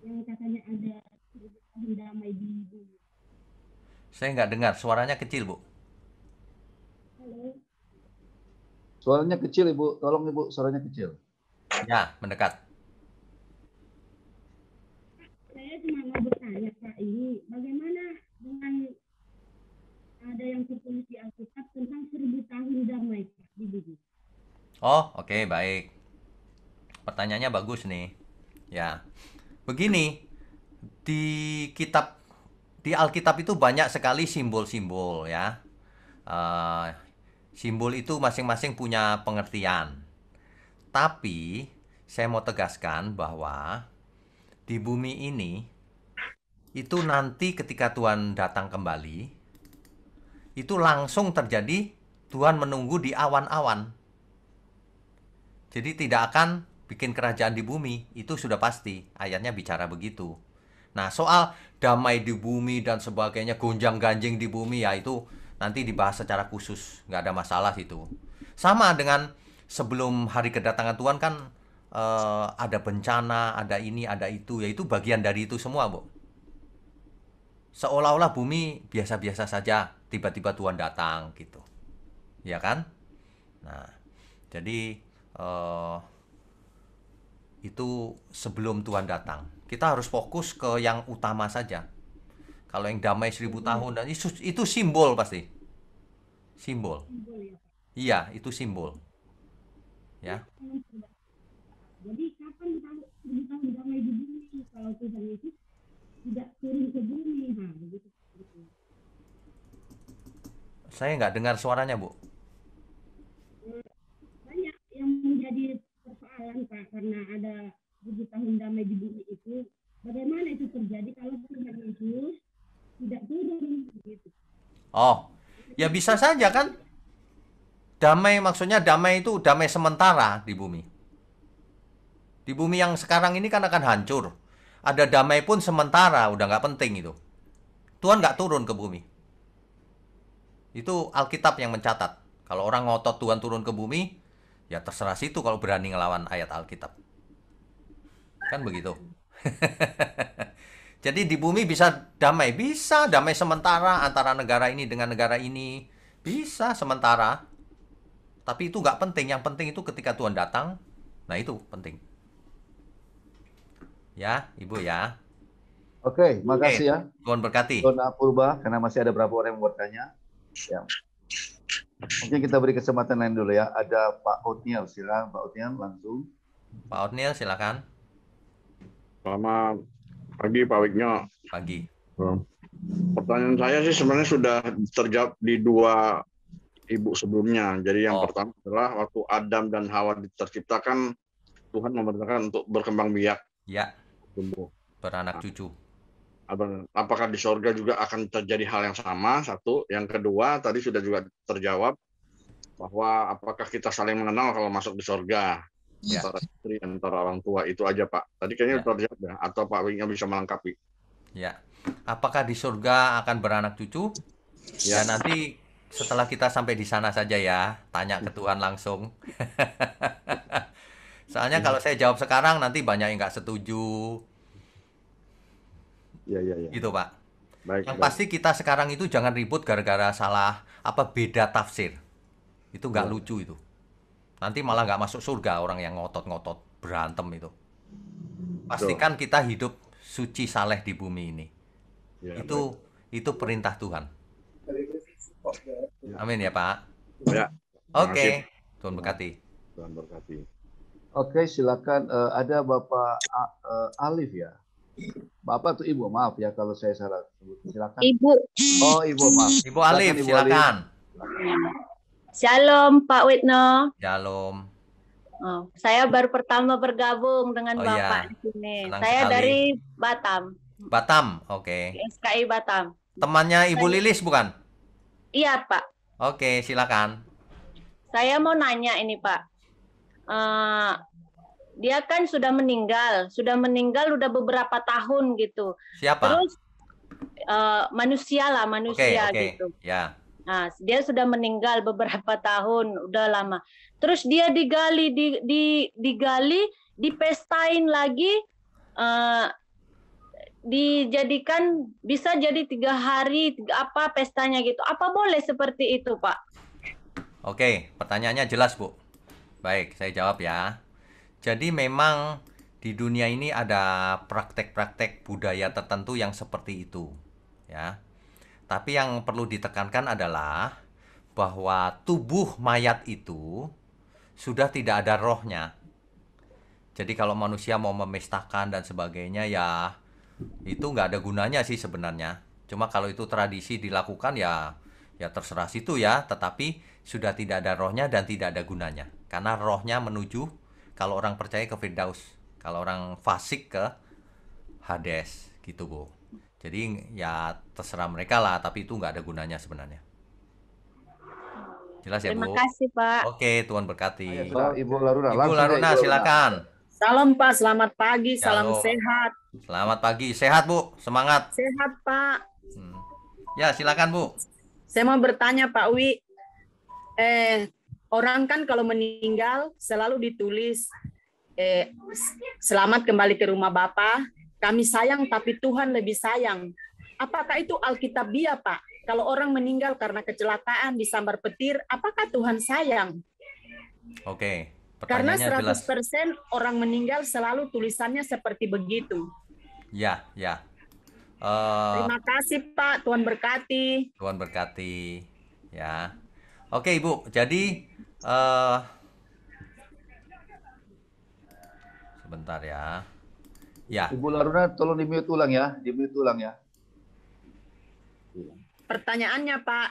yang katanya ada 1000 tahun damai di bumi. Saya nggak dengar, suaranya kecil, Bu. Halo, Suaranya kecil, Ibu. Tolong, Ibu, suaranya kecil. Ya, mendekat. saya cuma mau bertanya Pak, ini bagaimana dengan ada yang tertulis di Alkitab tentang 1000 tahun damai Pak, di bumi. Oh, oke, baik. Pertanyaannya bagus nih. Ya. Begini, di Alkitab itu banyak sekali simbol-simbol ya. Simbol itu masing-masing punya pengertian. Tapi saya mau tegaskan bahwa di bumi ini itu nanti ketika Tuhan datang kembali, itu langsung terjadi. Tuhan menunggu di awan-awan. Jadi tidak akan bikin kerajaan di bumi, itu sudah pasti. Ayatnya bicara begitu. Nah, soal damai di bumi dan sebagainya, gonjang-ganjing di bumi, ya itu nanti dibahas secara khusus. Nggak ada masalah itu. Sama dengan sebelum hari kedatangan Tuhan kan ada bencana, ada ini, ada itu. Ya itu bagian dari itu semua, Bu. Seolah-olah bumi biasa-biasa saja, tiba-tiba Tuhan datang gitu. Ya kan? Nah, jadi itu sebelum Tuhan datang. Kita harus fokus ke yang utama saja. Kalau yang damai 1000 tahun dan itu simbol pasti. Simbol. Iya, itu simbol. Ya. Jadi kapan 1000 tahun damai di bumi kalau Tuhan Yesus tidak turun ke bumi? Nah, begitu. Saya nggak dengar suaranya, Bu. Banyak yang menjadi persoalan Pak, karena ada 1000 tahun damai di bumi itu. Bagaimana itu terjadi kalau Tuhan Yesus tidak turun? Begitu. Oh, ya bisa saja kan. Damai maksudnya damai itu damai sementara di bumi. Di bumi yang sekarang ini kan akan hancur. Ada damai pun sementara, udah nggak penting itu. Tuhan nggak turun ke bumi. Itu Alkitab yang mencatat. Kalau orang ngotot Tuhan turun ke bumi, ya terserah situ kalau berani ngelawan ayat Alkitab. Kan begitu. Jadi di bumi bisa damai sementara antara negara ini dengan negara ini. Bisa sementara. Tapi itu nggak penting. Yang penting itu ketika Tuhan datang, nah itu penting. Ya, Ibu ya. Oke, makasih ya. Tuhan berkati. Dona Purba, karena masih ada beberapa orang yang mau bertanya. Ya. Mungkin kita beri kesempatan lain dulu ya. Ada Pak Otniel, silakan Pak Otniel langsung. Pak Otniel, silakan. Selamat pagi Pak Wigno. Pagi. Pertanyaan saya sih sebenarnya sudah terjawab di dua ibu sebelumnya. Jadi yang pertama adalah waktu Adam dan Hawa terciptakan, Tuhan memerintahkan untuk berkembang biak. Ya. Tumbuh. Beranak cucu. Apakah di sorga juga akan terjadi hal yang sama? Satu. Yang kedua, tadi sudah juga terjawab bahwa apakah kita saling mengenal kalau masuk di sorga? Ya. Antara istri, antara orang tua. Itu aja Pak. Tadi kayaknya terjawab ya. Atau Pak Wigno bisa melengkapi. Ya. Apakah di surga akan beranak cucu? Ya, nanti setelah kita sampai di sana saja ya. Tanya ke Tuhan langsung. Soalnya kalau saya jawab sekarang nanti banyak yang nggak setuju. Iya. Gitu Pak. Baik, yang pasti kita sekarang itu jangan ribut gara-gara salah beda tafsir. Itu nggak lucu itu. Nanti malah nggak masuk surga orang yang ngotot-ngotot berantem itu. Pastikan kita hidup suci saleh di bumi ini. Ya, itu perintah Tuhan. Amin ya Pak. Ya. Oke. Tuhan berkati. Tuhan berkati. Oke, silakan. Ada Bapak Alif ya. Bapak atau Ibu, maaf ya kalau saya salah sebut. Silakan. Ibu. Oh, Ibu, maaf. Ibu Alif, silakan. Shalom Pak Wigno. Shalom. Oh, saya baru pertama bergabung dengan Bapak di sini. Saya sekali. dari Batam. Batam, oke. SKI Batam. Temannya Ibu Lilis bukan? Iya Pak. Oke, silakan. Saya mau nanya ini Pak. Dia kan sudah meninggal udah beberapa tahun gitu. Siapa? Terus manusia Oke. gitu. Ya. Nah, dia sudah meninggal beberapa tahun, udah lama. Terus dia digali, dipestain lagi, dijadikan bisa jadi 3 hari, pestanya gitu. Apa boleh seperti itu, Pak? Oke, pertanyaannya jelas, Bu. Baik, saya jawab ya. Jadi memang di dunia ini ada praktek-praktek budaya tertentu yang seperti itu, ya. Tapi yang perlu ditekankan adalah bahwa tubuh mayat itu sudah tidak ada rohnya. Jadi kalau manusia mau memestakan dan sebagainya ya itu nggak ada gunanya sih sebenarnya. Cuma kalau itu tradisi dilakukan ya terserah situ ya. Tetapi sudah tidak ada rohnya dan tidak ada gunanya. Karena rohnya menuju kalau orang percaya ke Firdaus, kalau orang fasik ke Hades, gitu Bu. Jadi ya terserah mereka lah, tapi itu nggak ada gunanya sebenarnya. Jelas ya Bu? Terima kasih Pak. Oke, Tuhan berkati. Ibu Laruna. Ibu Laruna, silakan. Salam Pak, selamat pagi, salam sehat. Selamat pagi, sehat Bu, semangat. Sehat Pak. Ya silakan Bu. Saya mau bertanya Pak Wi, orang kan kalau meninggal selalu ditulis selamat kembali ke rumah Bapa, kami sayang tapi Tuhan lebih sayang. Apakah itu Alkitabiah Pak? Kalau orang meninggal karena kecelakaan disambar petir, apakah Tuhan sayang? Oke, karena pertanyaannya 100% jelas. orang meninggal selalu tulisannya seperti begitu. Ya. Terima kasih Pak, Tuhan berkati. Tuhan berkati. Ya. Oke Ibu, jadi sebentar ya. Ya. Ibu Laruna tolong di-mute ulang ya, Pertanyaannya Pak.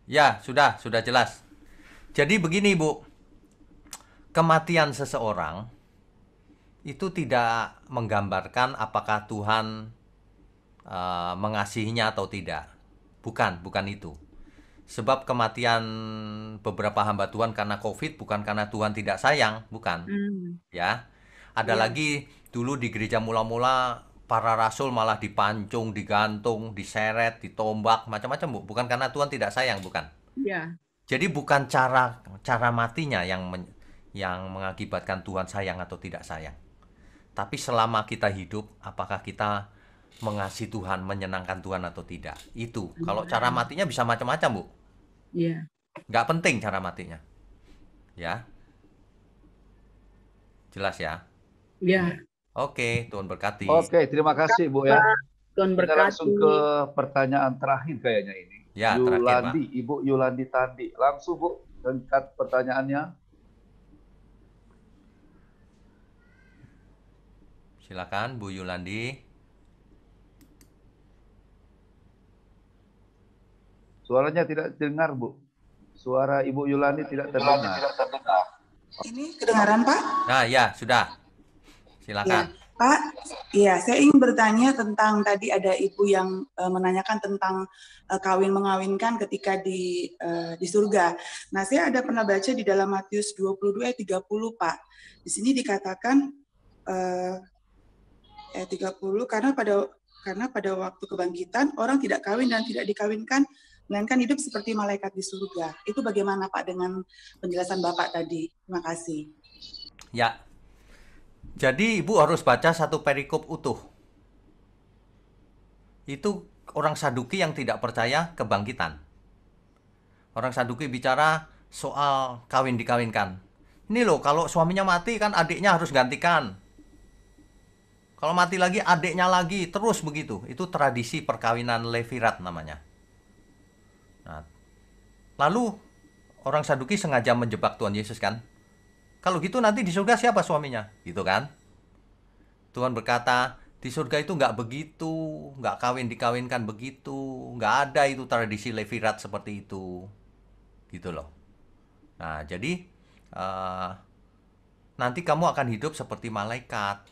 Ya, sudah jelas. Jadi begini Bu, kematian seseorang itu tidak menggambarkan apakah Tuhan mengasihinya atau tidak. Bukan itu. Sebab kematian beberapa hamba Tuhan karena COVID bukan karena Tuhan tidak sayang, bukan. Ya. Ada lagi dulu di gereja mula-mula para rasul malah dipancung, digantung, diseret, ditombak, macam-macam, Bu. Bukan karena Tuhan tidak sayang, bukan. Iya. Jadi bukan cara matinya yang mengakibatkan Tuhan sayang atau tidak sayang. Tapi selama kita hidup, apakah kita mengasihi Tuhan, menyenangkan Tuhan atau tidak? Itu. Kalau cara matinya bisa macam-macam, Bu. Iya. Nggak penting cara matinya. Ya. Jelas ya? Iya. Oke, Tuhan berkati. Oke, terima kasih Bu ya. Tuhan Kita langsung berkati. ke pertanyaan terakhir kayaknya ini. Ya, terakhir, Pak. Yulandi, Ibu Yulandi Tandi. Langsung Bu, angkat pertanyaannya. Silakan Bu Yulandi. Suaranya tidak dengar, Bu. Suara Ibu Yulandi tidak terdengar. Ini kedengaran, Pak? Nah, ya, sudah. Silakan. Ya, Pak. Iya, saya ingin bertanya tentang tadi ada ibu yang menanyakan tentang kawin mengawinkan ketika di surga. Nah, saya ada pernah baca di dalam Matius 22 ayat 30, Pak. Di sini dikatakan ayat 30 karena pada waktu kebangkitan orang tidak kawin dan tidak dikawinkan melainkan hidup seperti malaikat di surga. Itu bagaimana Pak dengan penjelasan Bapak tadi? Terima kasih. Ya. Jadi Ibu harus baca satu perikop utuh. Itu orang Saduki yang tidak percaya kebangkitan. Orang Saduki bicara soal kawin dikawinkan. Ini loh, kalau suaminya mati kan adiknya harus gantikan. Kalau mati lagi adiknya lagi, terus begitu. Itu tradisi perkawinan Levirat namanya. Nah, lalu orang Saduki sengaja menjebak Tuhan Yesus kan. Kalau gitu nanti di surga siapa suaminya? Gitu kan? Tuhan berkata, di surga itu nggak begitu, nggak kawin dikawinkan begitu, nggak ada itu tradisi Levirat seperti itu. Gitu loh. Nah, jadi nanti kamu akan hidup seperti malaikat.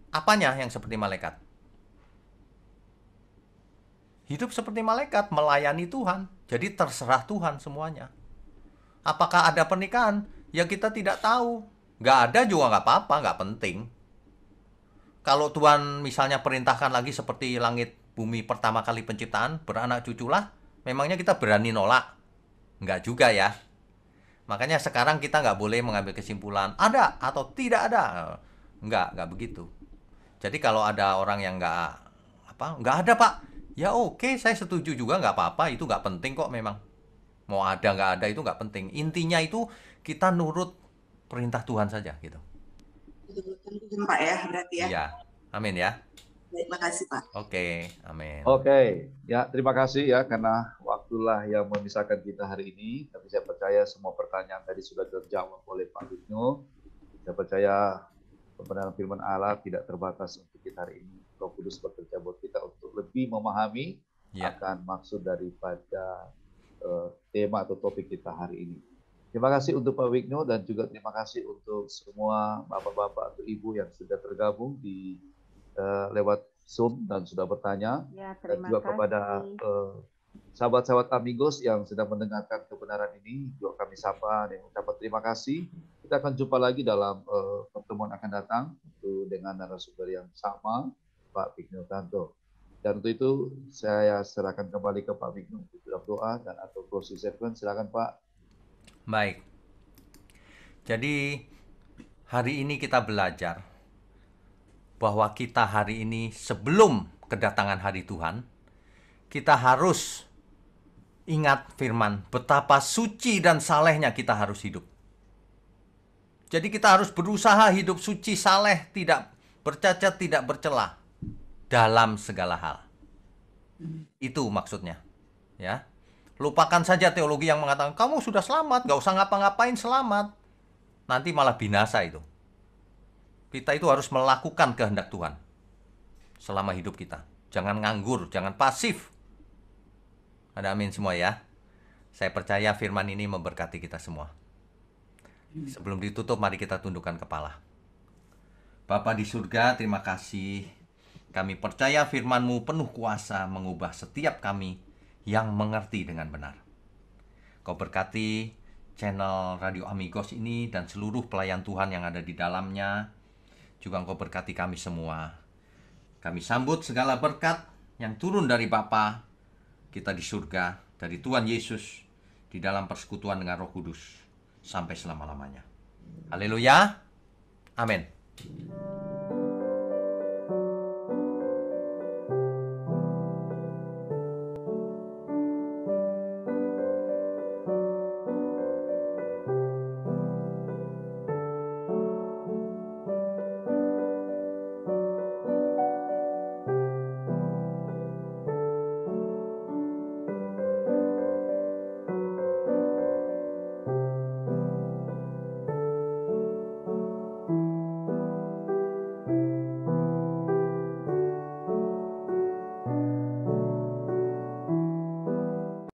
Apanya yang seperti malaikat? Hidup seperti malaikat, melayani Tuhan. Jadi terserah Tuhan semuanya. Apakah ada pernikahan? Ya kita tidak tahu. Nggak ada juga nggak apa-apa, nggak penting. Kalau Tuhan misalnya perintahkan lagi seperti langit bumi pertama kali penciptaan, beranak cuculah, memangnya kita berani nolak? Nggak juga ya. Makanya sekarang kita nggak boleh mengambil kesimpulan, ada atau tidak ada. Nggak begitu. Jadi kalau ada orang yang nggak ada Pak, ya oke, saya setuju juga, nggak apa-apa, itu nggak penting kok memang. Mau ada nggak ada itu nggak penting. Intinya itu kita nurut perintah Tuhan saja gitu. Betul Pak ya, berarti ya. Iya, amin ya. Baik, makasih Pak. Oke, amin. Oke, ya terima kasih ya karena waktulah yang memisahkan kita hari ini. Tapi saya percaya semua pertanyaan tadi sudah terjawab oleh Pak Wigno. Saya percaya kebenaran firman Allah tidak terbatas untuk kita hari ini. Roh Kudus bekerja buat kita untuk lebih memahami akan maksud daripada tema atau topik kita hari ini. Terima kasih untuk Pak Wigno dan juga terima kasih untuk semua bapak-bapak atau ibu yang sudah tergabung di lewat Zoom dan sudah bertanya. Ya, dan juga kepada sahabat-sahabat Amigos yang sedang mendengarkan kebenaran ini, juga kami sapa dan ucapkan terima kasih. Kita akan jumpa lagi dalam pertemuan akan datang dengan narasumber yang sama, Pak Wigno Tanto. Dan untuk itu saya serahkan kembali ke Pak Wigno untuk dalam doa dan atau closing statement. Silakan Pak. Baik. Jadi hari ini kita belajar bahwa kita hari ini sebelum kedatangan hari Tuhan, kita harus ingat firman betapa suci dan salehnya kita harus hidup. Jadi kita harus berusaha hidup suci, saleh, tidak bercacat, tidak bercela dalam segala hal. Itu maksudnya. Ya. Lupakan saja teologi yang mengatakan kamu sudah selamat, nggak usah ngapa-ngapain selamat. Nanti malah binasa itu. Kita itu harus melakukan kehendak Tuhan selama hidup kita. Jangan nganggur, jangan pasif. Ada amin semua ya. Saya percaya firman ini memberkati kita semua. Sebelum ditutup, mari kita tundukkan kepala. Bapa di surga, terima kasih. Kami percaya firman-Mu penuh kuasa mengubah setiap kami yang mengerti dengan benar. Kau berkati channel Radio Amigos ini dan seluruh pelayan Tuhan yang ada di dalamnya. Juga Engkau berkati kami semua. Kami sambut segala berkat yang turun dari Bapa kita di surga, dari Tuhan Yesus, di dalam persekutuan dengan Roh Kudus, sampai selama-lamanya. Haleluya. Amin.